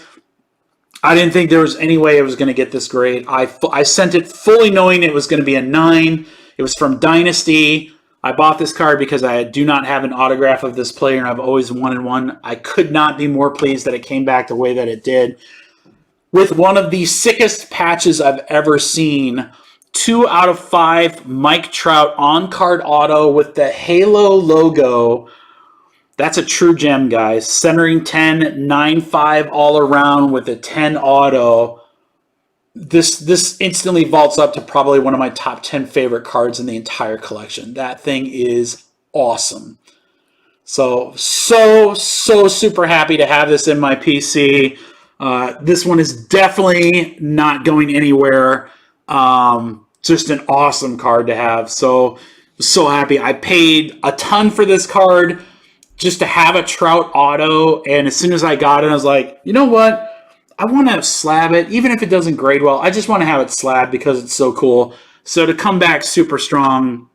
I didn't think there was any way I was going to get this grade. I sent it fully knowing it was going to be a 9. It was from Dynasty. I bought this card because I do not have an autograph of this player, and I've always wanted one. I could not be more pleased that it came back the way that it did. With one of the sickest patches I've ever seen. 2 out of 5 Mike Trout on-card auto with the Halo logo. That's a true gem, guys. Centering 10, 9.5 all around with a 10 auto. This instantly vaults up to probably one of my top 10 favorite cards in the entire collection. That thing is awesome. So super happy to have this in my PC. This one is definitely not going anywhere. Just an awesome card to have. So happy. I paid a ton for this card just to have a Trout auto. And as soon as I got it, I was like, you know what? I want to slab it, even if it doesn't grade well. I just want to have it slabbed because it's so cool. So to come back super strong,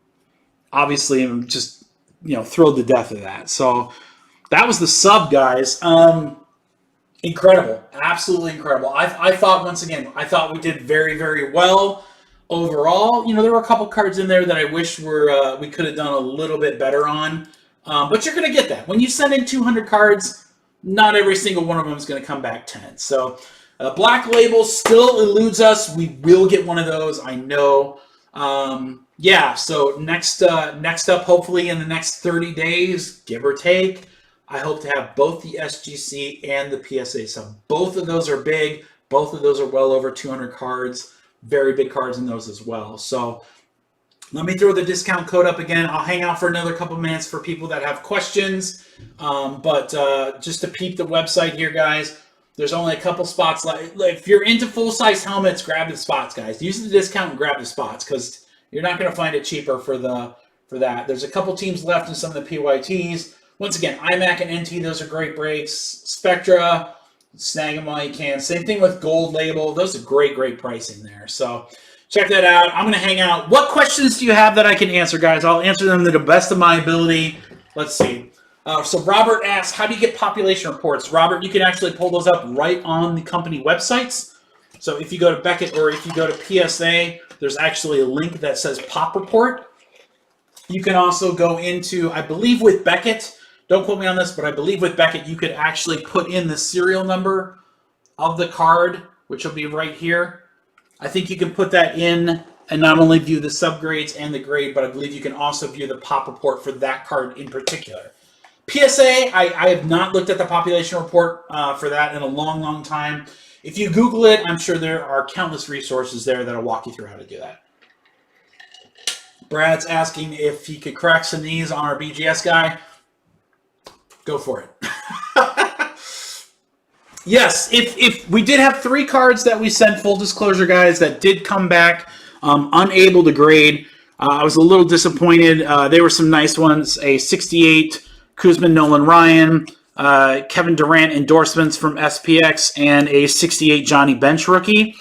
obviously, I'm just thrilled to death of that. So that was the sub, guys. Incredible, absolutely incredible. I thought once again, we did very, very well overall. There were a couple cards in there that I wish we could have done a little bit better on. But you're going to get that when you send in 200 cards. Not every single one of them is going to come back 10. So Black Label still eludes us. We will get one of those, I know. Yeah, so next up, hopefully in the next 30 days, give or take, I hope to have both the SGC and the PSA sub. Both of those are big. Both of those are well over 200 cards. Very big cards in those as well. So let me throw the discount code up again. I'll hang out for another couple minutes for people that have questions. But just to peep the website here, guys, there's only a couple spots left. If you're into full-size helmets, grab the spots, guys. Use the discount and grab the spots because you're not going to find it cheaper for that. There's a couple teams left in some of the PYTs. Once again, iMac and NT, those are great breaks. Spectra, snag them while you can. Same thing with Gold Label. Those are great pricing there. So check that out. I'm going to hang out. What questions do you have that I can answer, guys? I'll answer them to the best of my ability. Let's see. So Robert asks, how do you get population reports? Robert, you can actually pull those up right on the company websites. So if you go to Beckett or if you go to PSA, there's actually a link that says Pop Report. You can also go into, I believe with Beckett, don't quote me on this, but I believe with Beckett, you could actually put in the serial number of the card, which will be right here. I think you can put that in and not only view the subgrades and the grade, but I believe you can also view the pop report for that card in particular. PSA, I have not looked at the population report for that in a long time. If you Google it, I'm sure there are countless resources there that'll walk you through how to do that. Brad's asking if he could crack some knees on our BGS guy. Go for it. Yes, if we did have 3 cards that we sent, full disclosure, guys, that did come back unable to grade. I was a little disappointed. They were some nice ones. A 68 Kuzma Nolan Ryan, Kevin Durant endorsements from SPX, and a 68 Johnny Bench rookie.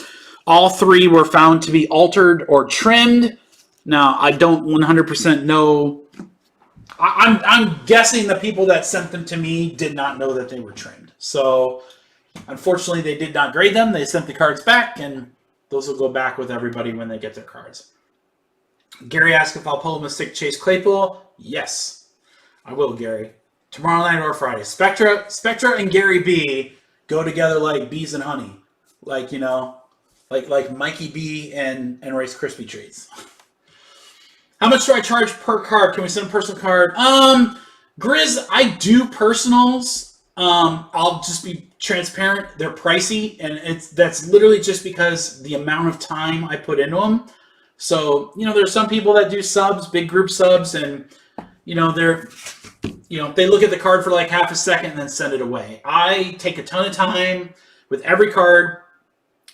All 3 were found to be altered or trimmed. Now, I don't 100% know. I'm guessing the people that sent them to me did not know that they were trimmed. So, unfortunately, they did not grade them. They sent the cards back, and those will go back with everybody when they get their cards. Gary asked if I'll pull him a stick Chase Claypool. Yes, I will, Gary. Tomorrow night or Friday. Spectra and Gary B go together like bees and honey. Like, like Mikey B and Rice Krispie Treats. How much do I charge per card? Can we send a personal card? Grizz, I do personals. I'll just be transparent. They're pricey, and that's literally just because the amount of time I put into them. So, there's some people that do subs, big group subs, and, they look at the card for like half a second and then send it away. I take a ton of time with every card,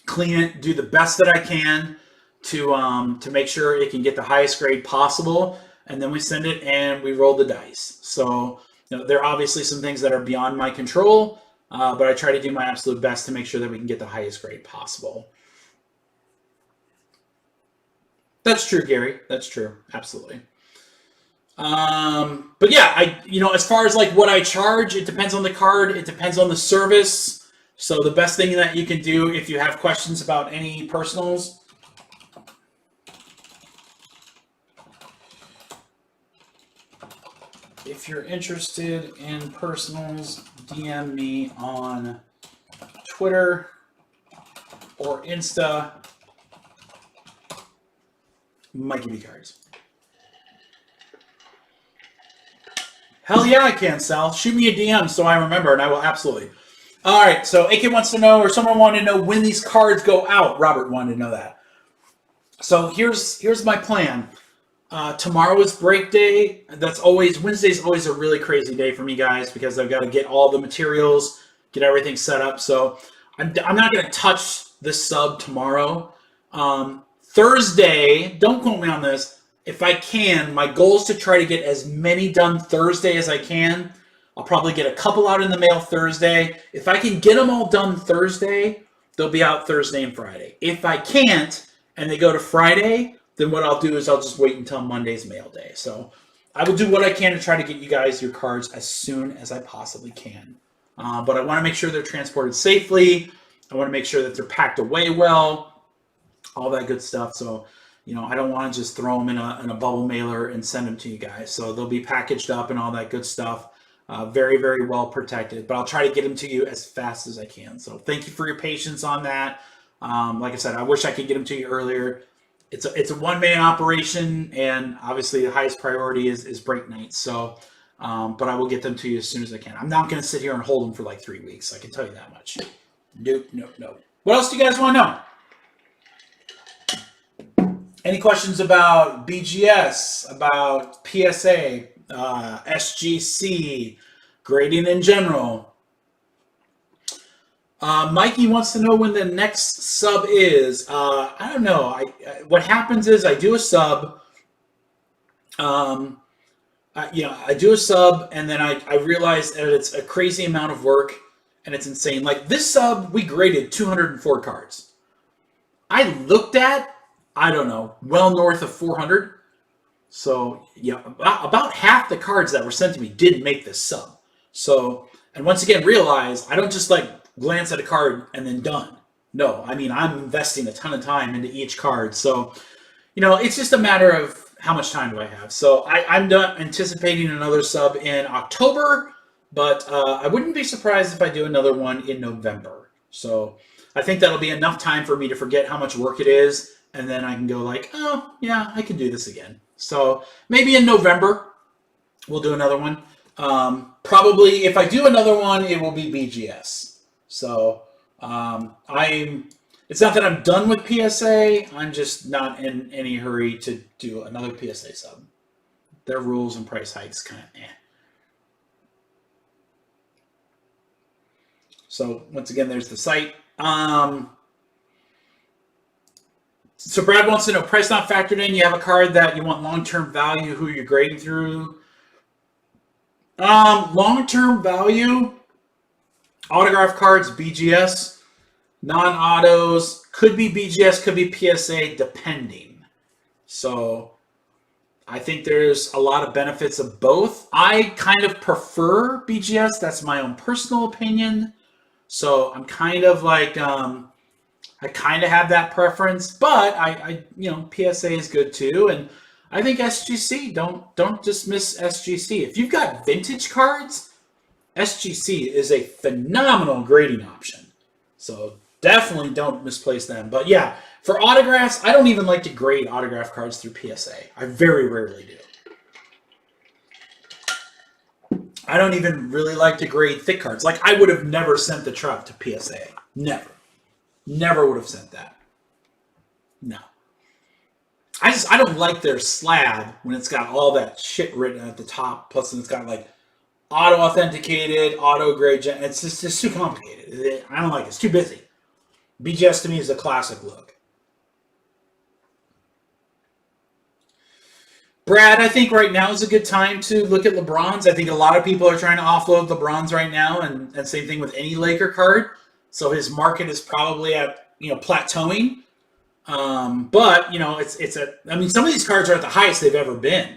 clean it, do the best that I can to make sure it can get the highest grade possible, and then we send it and we roll the dice. So, there are obviously some things that are beyond my control, but I try to do my absolute best to make sure that we can get the highest grade possible. That's true, Gary. That's true. Absolutely. But yeah, as far as like what I charge, it depends on the card. It depends on the service. So the best thing that you can do if you have questions about any personals, if you're interested in personals, DM me on Twitter or Insta. Might give you cards. Hell yeah, I can, Sal. Shoot me a DM so I remember, and I will absolutely. All right, so AK wants to know, or someone wanted to know when these cards go out. Robert wanted to know that. So here's my plan. Tomorrow is break day. Wednesday's always a really crazy day for me, guys, because I've got to get all the materials, get everything set up. So I'm not going to touch this sub tomorrow. Thursday, don't quote me on this. If I can, my goal is to try to get as many done Thursday as I can. I'll probably get a couple out in the mail Thursday. If I can get them all done Thursday, they'll be out Thursday and Friday. If I can't, and they go to Friday, then what I'll do is I'll just wait until Monday's mail day. So I will do what I can to try to get you guys your cards as soon as I possibly can. But I want to make sure they're transported safely. I want to make sure that they're packed away well, all that good stuff. So, I don't want to just throw them in a bubble mailer and send them to you guys. So they'll be packaged up and all that good stuff. Very, very well protected. But I'll try to get them to you as fast as I can. So thank you for your patience on that. Like I said, I wish I could get them to you earlier. It's a one-man operation, and obviously the highest priority is break nights. So, but I will get them to you as soon as I can. I'm not going to sit here and hold them for like 3 weeks. I can tell you that much. Nope. What else do you guys want to know? Any questions about BGS, about PSA, SGC, grading in general? Mikey wants to know when the next sub is. I don't know. What happens is I do a sub. I do a sub, and then I realize that it's a crazy amount of work, and it's insane. Like this sub, we graded 204 cards. I looked at, I don't know, well north of 400. So yeah, about half the cards that were sent to me didn't make this sub. So, and once again, realize I don't just like glance at a card and then done. No, I mean, I'm investing a ton of time into each card. So, it's just a matter of how much time do I have. So I'm not anticipating another sub in October, but I wouldn't be surprised if I do another one in November. So I think that'll be enough time for me to forget how much work it is. And then I can go like, oh, yeah, I can do this again. So maybe in November, we'll do another one. Probably if I do another one, it will be BGS. So it's not that I'm done with PSA. I'm just not in any hurry to do another PSA sub. Their rules and price hikes kind of eh. So once again, there's the site. So Brad wants to know, price not factored in. You have a card that you want long-term value. Who you're grading through? Long-term value, autograph cards, BGS. Non-autos, could be BGS, could be PSA, depending. So I think there's a lot of benefits of both. I kind of prefer BGS. That's my own personal opinion. So I'm kind of like, I kind of have that preference, but I PSA is good too. And I think SGC, don't dismiss SGC. If you've got vintage cards, SGC is a phenomenal grading option. So definitely don't misplace them. But yeah, for autographs, I don't even like to grade autograph cards through PSA. I very rarely do. I don't even really like to grade thick cards. Like I would have never sent the truck to PSA. Never would have sent that. No. I don't like their slab when it's got all that shit written at the top. Plus it's got like auto-authenticated, auto-grade. It's just too complicated. I don't like it. It's too busy. BGS to me is a classic look. Brad, I think right now is a good time to look at LeBron's. I think a lot of people are trying to offload LeBron's right now, and same thing with any Laker card. So his market is probably at plateauing. But some of these cards are at the highest they've ever been.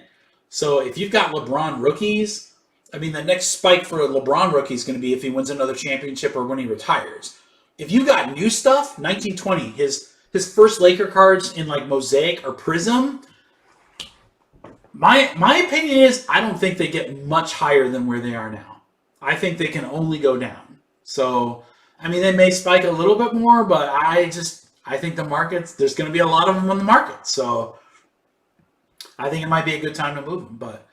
So if you've got LeBron rookies, the next spike for a LeBron rookie is going to be if he wins another championship or when he retires. If you've got new stuff, 1920, his first Laker cards in like Mosaic or Prism, my opinion is I don't think they get much higher than where they are now. I think they can only go down. So, they may spike a little bit more, but I think the markets, there's going to be a lot of them on the market. So I think it might be a good time to move them. But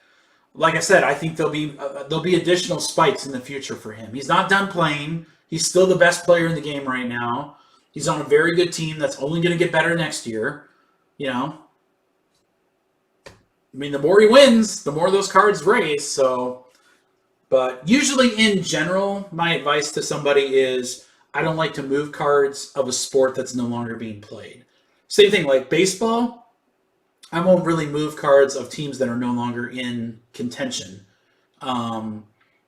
like I said, I think there'll be additional spikes in the future for him. He's not done playing. He's still the best player in the game right now. He's on a very good team that's only going to get better next year. The more he wins, the more those cards raise. So, but usually in general, my advice to somebody is I don't like to move cards of a sport that's no longer being played. Same thing like baseball. I won't really move cards of teams that are no longer in contention. Um,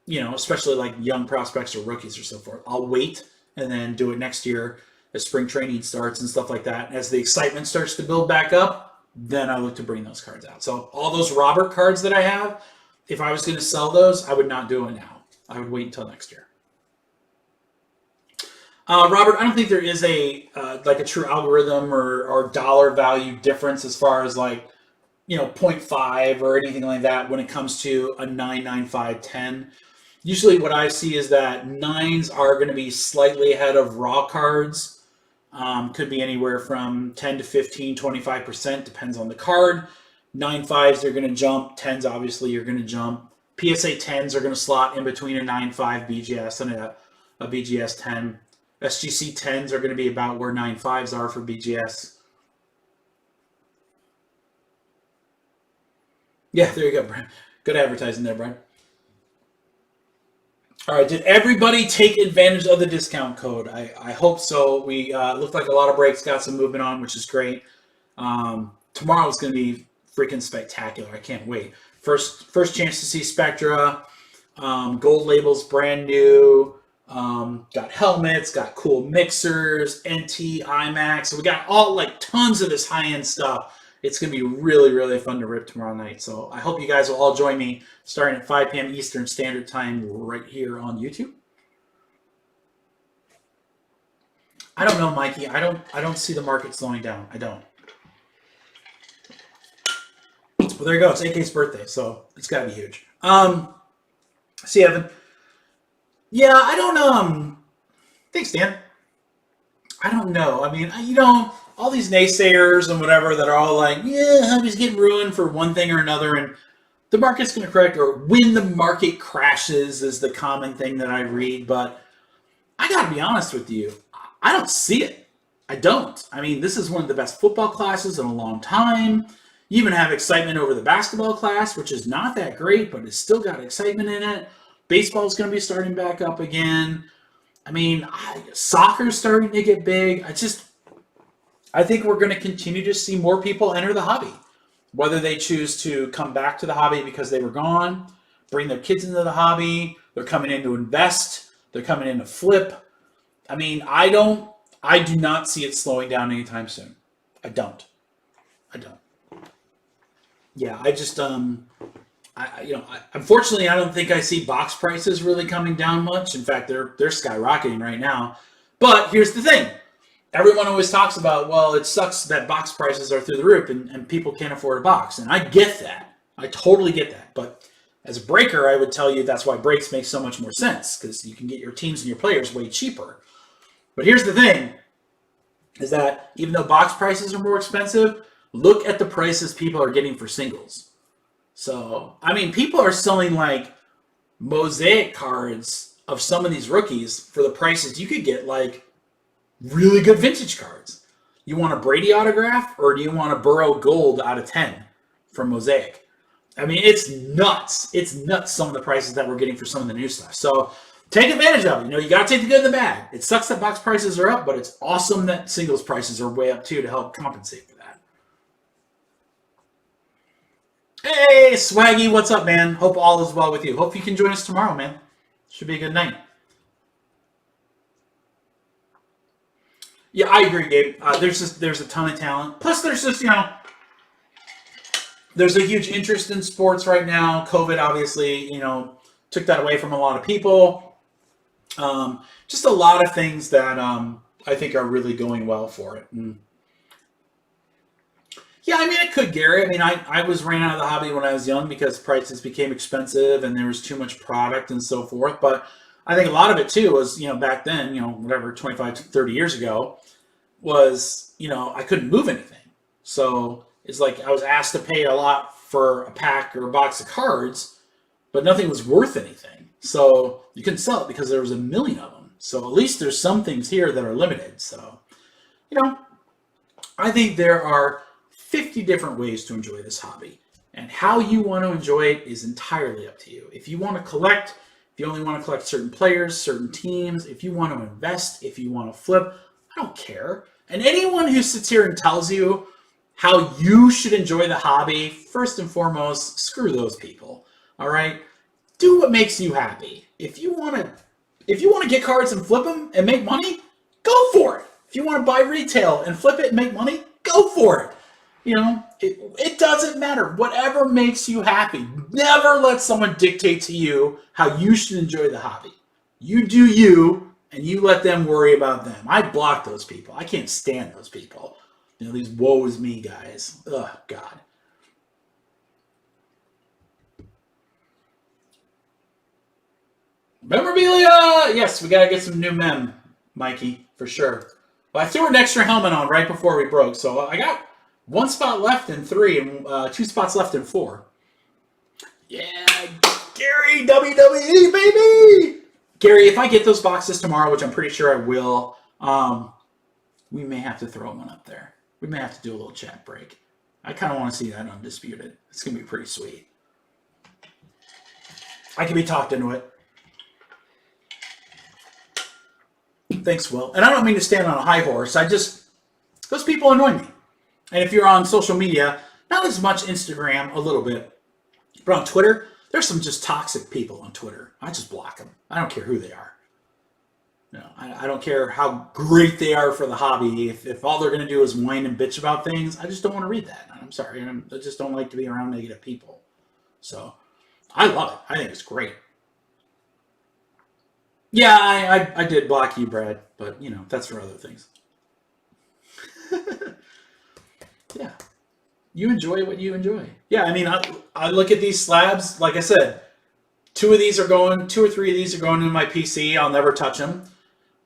especially like young prospects or rookies or so forth. I'll wait and then do it next year as spring training starts and stuff like that. As the excitement starts to build back up, then I look to bring those cards out. So all those Robert cards that I have, if I was going to sell those, I would not do it now. I would wait until next year. Robert, I don't think there is a true algorithm or dollar value difference as far as like, zero point 0.5 or anything like that when it comes to a 99510. Usually what I see is that 9s are going to be slightly ahead of raw cards. Could be anywhere from 10 to 15, 25%, depends on the card. 9.5s are going to jump. 10s obviously you're going to jump. PSA 10s are going to slot in between a 9.5 BGS and a BGS 10. SGC 10s are going to be about where 9.5s are for BGS. Yeah, there you go, Brian. Good advertising there, Brian. All right, did everybody take advantage of the discount code? I hope so. We looked like a lot of breaks got some movement on, which is great. Tomorrow is going to be freaking spectacular. I can't wait. First chance to see Spectra. Gold labels, brand new. Got helmets, got cool mixers, NT, IMAX. So we got all like tons of this high-end stuff. It's going to be really, really fun to rip tomorrow night. So I hope you guys will all join me starting at 5 p.m. Eastern Standard Time right here on YouTube. I don't know, Mikey. I don't see the market slowing down. I don't. Well, there you go. It's AK's birthday, so it's got to be huge. See, Evan. Yeah, I don't. Thanks, Dan. I don't know. I mean, all these naysayers and whatever that are all like, yeah, hobby's getting ruined for one thing or another, and the market's going to correct, or when the market crashes is the common thing that I read. But I got to be honest with you, I don't see it. I don't. I mean, this is one of the best football classes in a long time. You even have excitement over the basketball class, which is not that great, but it's still got excitement in it. Baseball's going to be starting back up again. I mean, soccer's starting to get big. I think we're going to continue to see more people enter the hobby. Whether they choose to come back to the hobby because they were gone, bring their kids into the hobby, they're coming in to invest, they're coming in to flip. I mean, I do not see it slowing down anytime soon. I don't. Yeah, unfortunately, I don't think I see box prices really coming down much. In fact, they're skyrocketing right now. But here's the thing. Everyone always talks about, well, it sucks that box prices are through the roof and people can't afford a box. And I get that. I totally get that. But as a breaker, I would tell you that's why breaks make so much more sense, because you can get your teams and your players way cheaper. But here's the thing, is that even though box prices are more expensive, look at the prices people are getting for singles. So, I mean, people are selling like mosaic cards of some of these rookies for the prices you could get like really good vintage cards. You want a Brady autograph, or do you want a Burrow gold out of 10 from Mosaic? I mean, it's nuts. It's nuts, some of the prices that we're getting for some of the new stuff. So take advantage of it. You got to take the good and the bad. It sucks that box prices are up, but it's awesome that singles prices are way up too to help compensate for that. Hey, Swaggy, what's up, man? Hope all is well with you. Hope you can join us tomorrow, man. Should be a good night. Yeah, I agree, Gabe. There's a ton of talent. Plus, there's there's a huge interest in sports right now. COVID, obviously, took that away from a lot of people. Just a lot of things that I think are really going well for it. Yeah, I mean, it could, Gary. I mean, I ran out of the hobby when I was young because prices became expensive and there was too much product and so forth. But I think a lot of it, too, was, back then, 25 to 30 years ago, was, I couldn't move anything. So it's like I was asked to pay a lot for a pack or a box of cards, but nothing was worth anything. So you couldn't sell it because there was a million of them. So at least there's some things here that are limited. So, I think there are 50 different ways to enjoy this hobby. And how you want to enjoy it is entirely up to you. If you want to collect, if you only want to collect certain players, certain teams, if you want to invest, if you want to flip, I don't care. And anyone who sits here and tells you how you should enjoy the hobby, first and foremost, screw those people. All right? Do what makes you happy. If you want to get cards and flip them and make money, go for it. If you want to buy retail and flip it and make money, go for it. You know, it doesn't matter. Whatever makes you happy. Never let someone dictate to you how you should enjoy the hobby. You do you, and you let them worry about them. I block those people. I can't stand those people. You know, these woe is me guys. Ugh, God. Memorabilia! Yes, we got to get some new mem, Mikey, for sure. Well, I threw an extra helmet on right before we broke, so I got one spot left in 3 and 2 spots left in 4. Yeah, Gary, WWE, baby! Gary, if I get those boxes tomorrow, which I'm pretty sure I will, we may have to throw one up there. We may have to do a little chat break. I kind of want to see that undisputed. It's going to be pretty sweet. I can be talked into it. Thanks, Will. And I don't mean to stand on a high horse. Those people annoy me. And if you're on social media, not as much Instagram, a little bit, but on Twitter, there's some just toxic people on Twitter. I just block them. I don't care who they are. No, I don't care how great they are for the hobby. If all they're going to do is whine and bitch about things, I just don't want to read that. I'm sorry. I just don't like to be around negative people. So I love it. I think it's great. Yeah, I did block you, Brad, but, you know, that's for other things. Yeah. You enjoy what you enjoy. Yeah, I mean, I look at these slabs, like I said, 2 or 3 of these are going into my PC. I'll never touch them.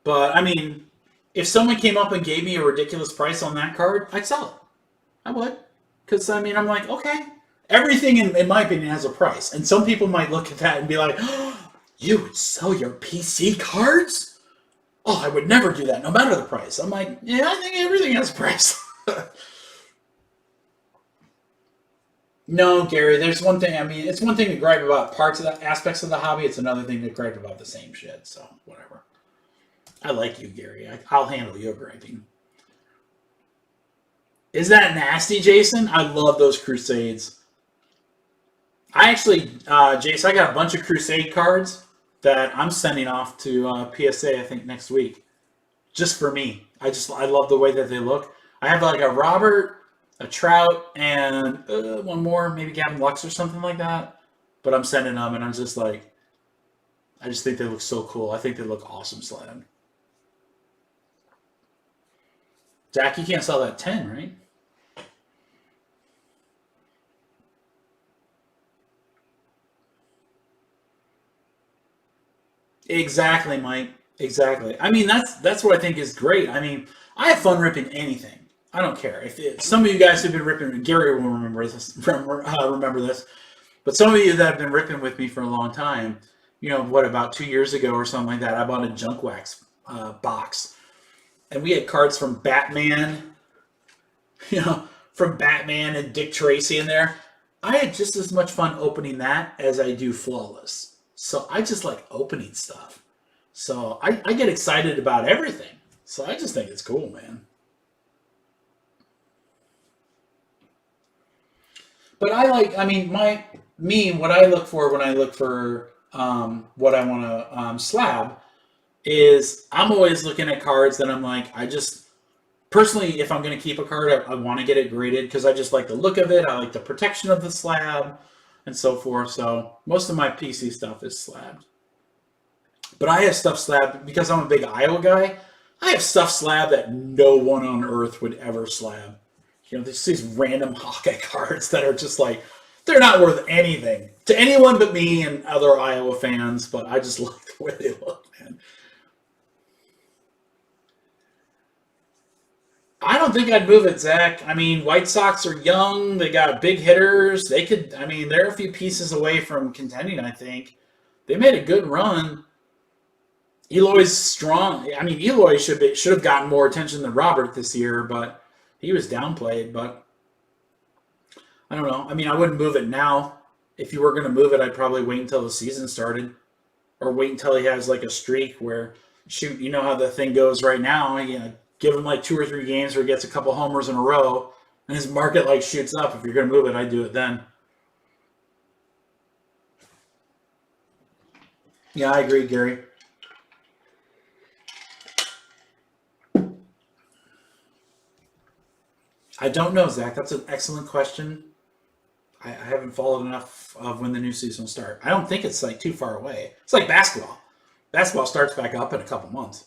But, I mean, if someone came up and gave me a ridiculous price on that card, I'd sell it. I would. Because, I mean, I'm like, okay. Everything, in my opinion, has a price. And some people might look at that and be like, oh, you would sell your PC cards? Oh, I would never do that, no matter the price. I'm like, yeah, I think everything has a price. No, Gary, there's one thing. I mean, it's one thing to gripe about parts of the aspects of the hobby. It's another thing to gripe about the same shit. So, whatever. I like you, Gary. I'll handle your griping. Is that nasty, Jason? I love those Crusades. I actually, Jason, I got a bunch of Crusade cards that I'm sending off to PSA, I think, next week. Just for me. I love the way that they look. I have like a Robert, a Trout, and one more, maybe Gavin Lux or something like that. But I'm sending them, and I'm just like, I just think they look so cool. I think they look awesome slab. Jack, you can't sell that 10, right? Exactly, Mike. Exactly. I mean, that's what I think is great. I mean, I have fun ripping anything. I don't care. If some of you guys have been ripping, Gary will remember this, but some of you that have been ripping with me for a long time, you know, what, about 2 years ago or something like that, I bought a junk wax box, and we had cards from Batman, you know, from Batman and Dick Tracy in there. I had just as much fun opening that as I do Flawless. So I just like opening stuff. So I get excited about everything. So I just think it's cool, man. But what I look for when I look for what I want to slab is I'm always looking at cards that I'm like, personally, if I'm going to keep a card, I want to get it graded because I just like the look of it. I like the protection of the slab and so forth. So most of my PC stuff is slabbed. But I have stuff slabbed because I'm a big Iowa guy. I have stuff slabbed that no one on earth would ever slab. You know, there's these random Hawkeye cards that are just like, they're not worth anything to anyone but me and other Iowa fans, but I just like the way they look, man. I don't think I'd move it, Zach. I mean, White Sox are young. They got big hitters. They're a few pieces away from contending, I think. They made a good run. Eloy's strong. I mean, Eloy should have gotten more attention than Robert this year, but he was downplayed. But I don't know. I mean, I wouldn't move it now. If you were going to move it, I'd probably wait until the season started. or wait until he has like a streak where, shoot, you know how the thing goes right now. You know, give him like 2 or 3 games where he gets a couple homers in a row, and his market like shoots up. If you're going to move it, I'd do it then. Yeah, I agree, Gary. I don't know, Zach. That's an excellent question. I haven't followed enough of when the new season will start. I don't think it's like too far away. It's like basketball. Basketball starts back up in a couple months.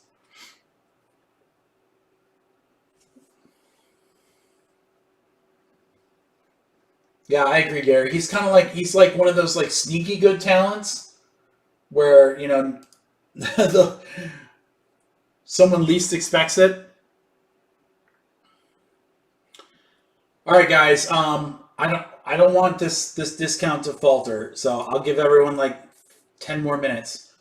Yeah, I agree, Gary. He's like one of those like sneaky good talents where the, someone least expects it. All right, guys. I don't want this discount to falter, so I'll give everyone like 10 more minutes.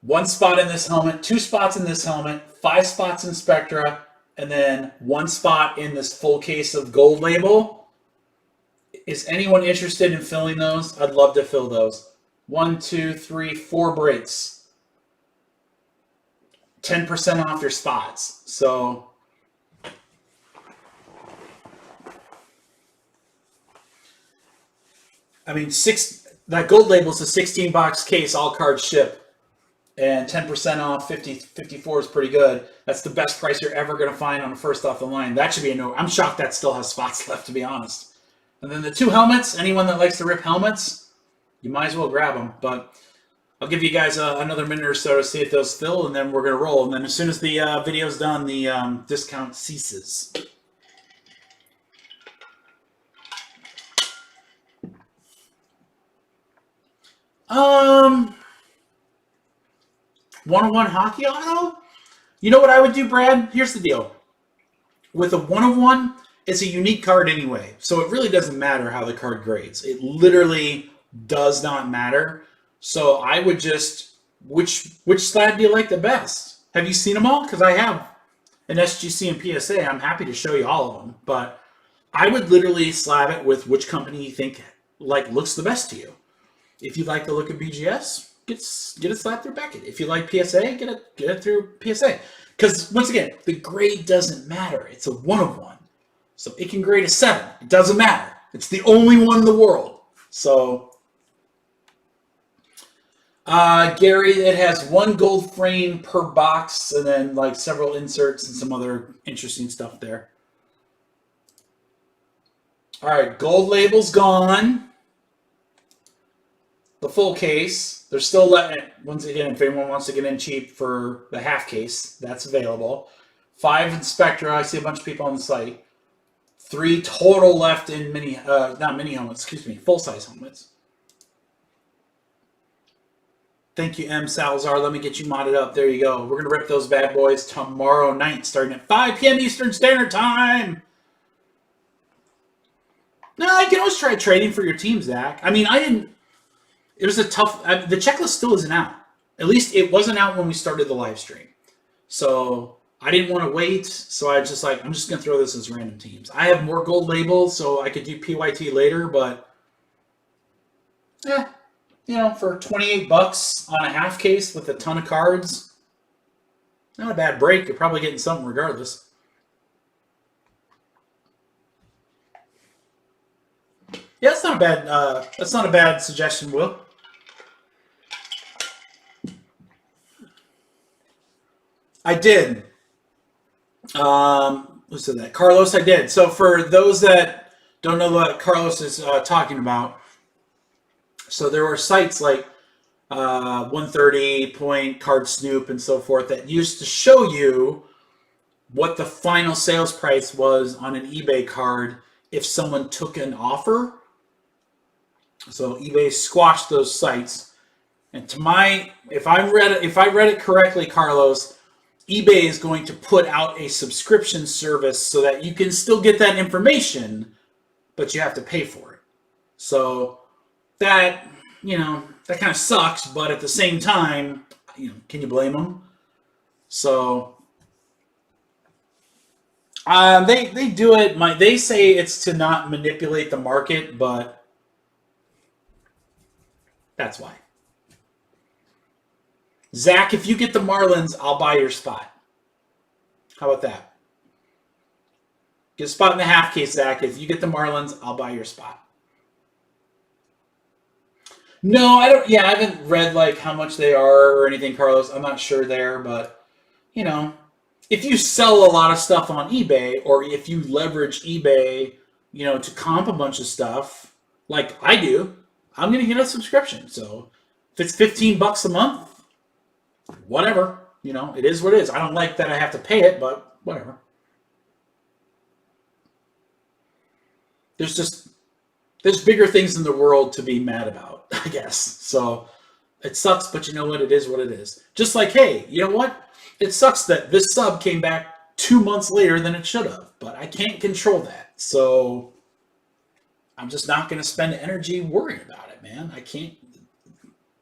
1 spot in this helmet, 2 spots in this helmet, 5 spots in Spectra, and then 1 spot in this full case of Gold Label. Is anyone interested in filling those? I'd love to fill those. 1, 2, 3, 4 breaks. 10% off your spots. So I mean, that Gold Label is a 16-box case, all cards ship, and 10% off 54 is pretty good. That's the best price you're ever going to find on a first off the line. That should be a no. I'm shocked that still has spots left, to be honest. And then the 2 helmets. Anyone that likes to rip helmets, you might as well grab them. But I'll give you guys another minute or so to see if those fill, and then we're going to roll. And then as soon as the video's done, the discount ceases. Um, 101 hockey auto? You know what I would do, Brad? Here's the deal. With a 101, it's a unique card anyway, so it really doesn't matter how the card grades. It literally does not matter. So I would just, which slab do you like the best? Have you seen them all? Because I have an SGC and PSA. I'm happy to show you all of them, but I would literally slab it with which company you think like looks the best to you. If you like the look of BGS, get it slapped through Beckett. If you like PSA, get it through PSA. Because once again, the grade doesn't matter. It's a 1 of 1. So it can grade a 7. It doesn't matter. It's the only one in the world. So Gary, it has 1 gold frame per box and then like several inserts and some other interesting stuff there. All right, Gold Label's gone. The full case, they're still letting it, once again, if anyone wants to get in cheap for the half case, that's available. 5 in Spectra, I see a bunch of people on the site. 3 total left in not mini helmets, excuse me, full-size helmets. Thank you, M. Salazar. Let me get you modded up. There you go. We're going to rip those bad boys tomorrow night, starting at 5 p.m. Eastern Standard Time. No, you can always try trading for your team, Zach. I mean, it was a tough, the checklist still isn't out. At least it wasn't out when we started the live stream. So I didn't want to wait. So I was just like, I'm just going to throw this as random teams. I have more Gold Labels, so I could do PYT later, but for 28 bucks on a half case with a ton of cards, not a bad break. You're probably getting something regardless. Yeah, that's not a bad. That's not a bad suggestion, Will. I did. Who said that? Carlos, I did. So for those that don't know what Carlos is talking about, so there were sites like 130 Point, Card Snoop, and so forth that used to show you what the final sales price was on an eBay card if someone took an offer. So eBay squashed those sites. And if I read it correctly, Carlos, eBay is going to put out a subscription service so that you can still get that information, but you have to pay for it. So that kind of sucks, but at the same time, can you blame them? So they do it. They say it's to not manipulate the market, but that's why. Zach, if you get the Marlins, I'll buy your spot. How about that? Get a spot in the half case, Zach. If you get the Marlins, I'll buy your spot. No, I don't. Yeah, I haven't read like how much they are or anything, Carlos. I'm not sure there, but you know, if you sell a lot of stuff on eBay or if you leverage eBay, to comp a bunch of stuff like I do, I'm gonna get a subscription. So if it's $15 a month, whatever. It is what it is. I don't like that I have to pay it, but whatever. There's bigger things in the world to be mad about, I guess. So it sucks, but you know what? It is what it is. Just like, hey, you know what? It sucks that this sub came back 2 months later than it should have, but I can't control that. So I'm just not going to spend energy worrying about it, man. I can't,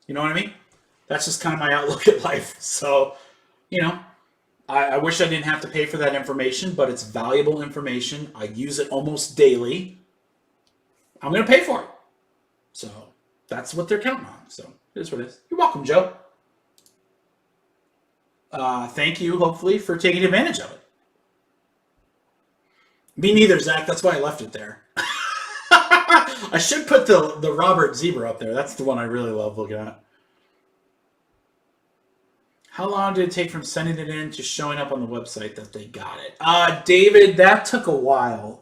you know what I mean? That's just kind of my outlook at life. So, I wish I didn't have to pay for that information, but it's valuable information. I use it almost daily. I'm going to pay for it. So that's what they're counting on. So it is what it is. You're welcome, Joe. Thank you, hopefully, for taking advantage of it. Me neither, Zach. That's why I left it there. I should put the Robert Zebra up there. That's the one I really love looking at. How long did it take from sending it in to showing up on the website that they got it? David, that took a while.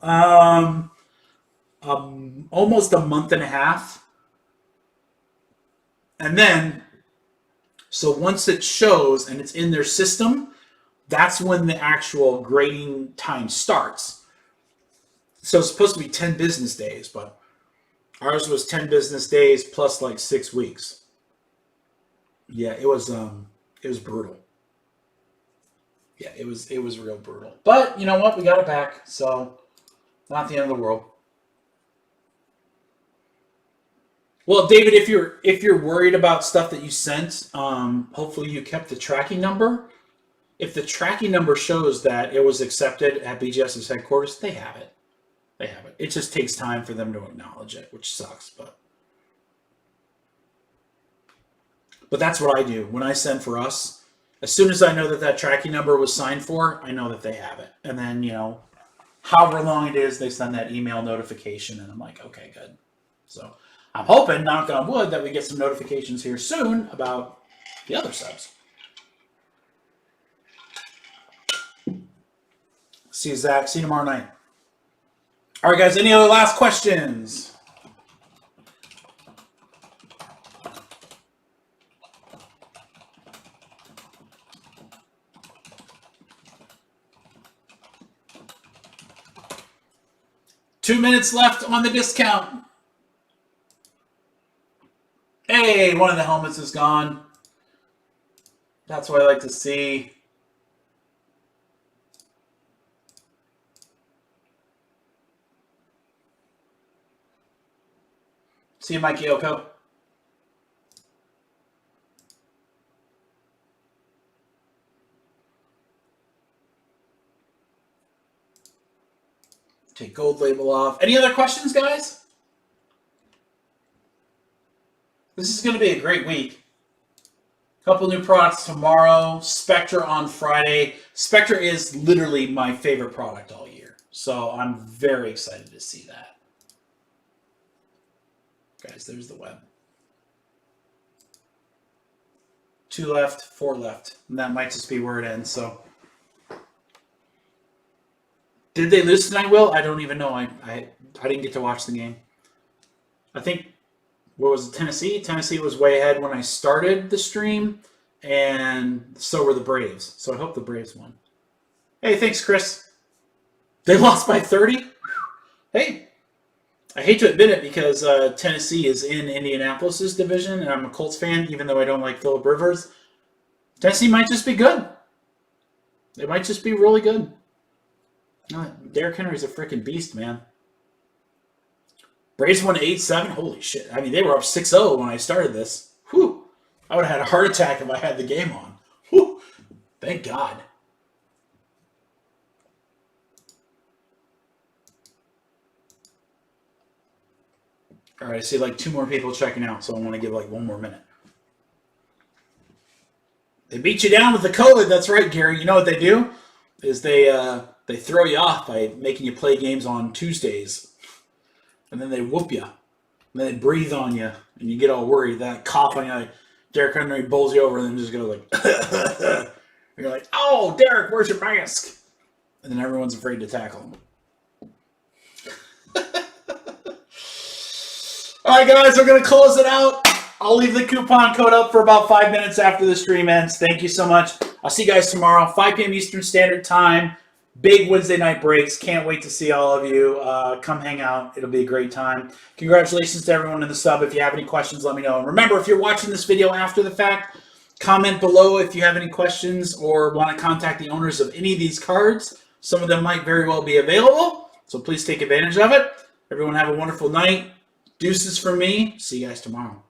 Almost a month and a half. And then, so once it shows and it's in their system, that's when the actual grading time starts. So it's supposed to be 10 business days, but ours was 10 business days plus like 6 weeks. Yeah, it was brutal. Yeah, it was real brutal. But you know what? We got it back, so not the end of the world. Well, David, if you're worried about stuff that you sent, hopefully you kept the tracking number. If the tracking number shows that it was accepted at BGS's headquarters, they have it. They have it. It just takes time for them to acknowledge it, which sucks, but that's what I do when I send for us. As soon as I know that tracking number was signed for, I know that they have it. And then, however long it is, they send that email notification, and I'm like, okay, good. So I'm hoping, knock on wood, that we get some notifications here soon about the other subs. See you, Zach. See you tomorrow night. All right, guys. Any other last questions? Two minutes left on the discount. Hey, one of the helmets is gone. That's what I like to see. See you, Mikey Oko. Take gold label off. Any other questions, guys? This is going to be a great week. Couple new products tomorrow. Spectre on Friday. Spectre is literally my favorite product all year. So I'm very excited to see that. Guys, there's the web. 2 left, 4 left. And that might just be where it ends. So, did they lose tonight, Will? I don't even know. I didn't get to watch the game. I think, what was it, Tennessee? Tennessee was way ahead when I started the stream, and so were the Braves. So I hope the Braves won. Hey, thanks, Chris. They lost by 30? Hey, I hate to admit it because Tennessee is in Indianapolis's division, and I'm a Colts fan, even though I don't like Phillip Rivers. Tennessee might just be good. They might just be really good. Derrick Henry's a freaking beast, man. Braves won 8-7. Holy shit. I mean, they were up 6-0 when I started this. Whew. I would have had a heart attack if I had the game on. Whew. Thank God. All right, I see like 2 more people checking out, so I want to give like 1 more minute. They beat you down with the COVID. That's right, Gary. You know what they do? Is they throw you off by making you play games on Tuesdays. And then they whoop you. And then they breathe on you. And you get all worried. That cough on you. Like Derek Henry bowls you over and then just goes like... and you're like, oh, Derek, where's your mask? And then everyone's afraid to tackle him. All right, guys, we're going to close it out. I'll leave the coupon code up for about 5 minutes after the stream ends. Thank you so much. I'll see you guys tomorrow, 5 p.m. Eastern Standard Time. Big Wednesday night breaks. Can't wait to see all of you. Come hang out. It'll be a great time. Congratulations to everyone in the sub. If you have any questions, let me know. And remember, if you're watching this video after the fact, comment below if you have any questions or want to contact the owners of any of these cards. Some of them might very well be available, so please take advantage of it. Everyone have a wonderful night. Deuces from me. See you guys tomorrow.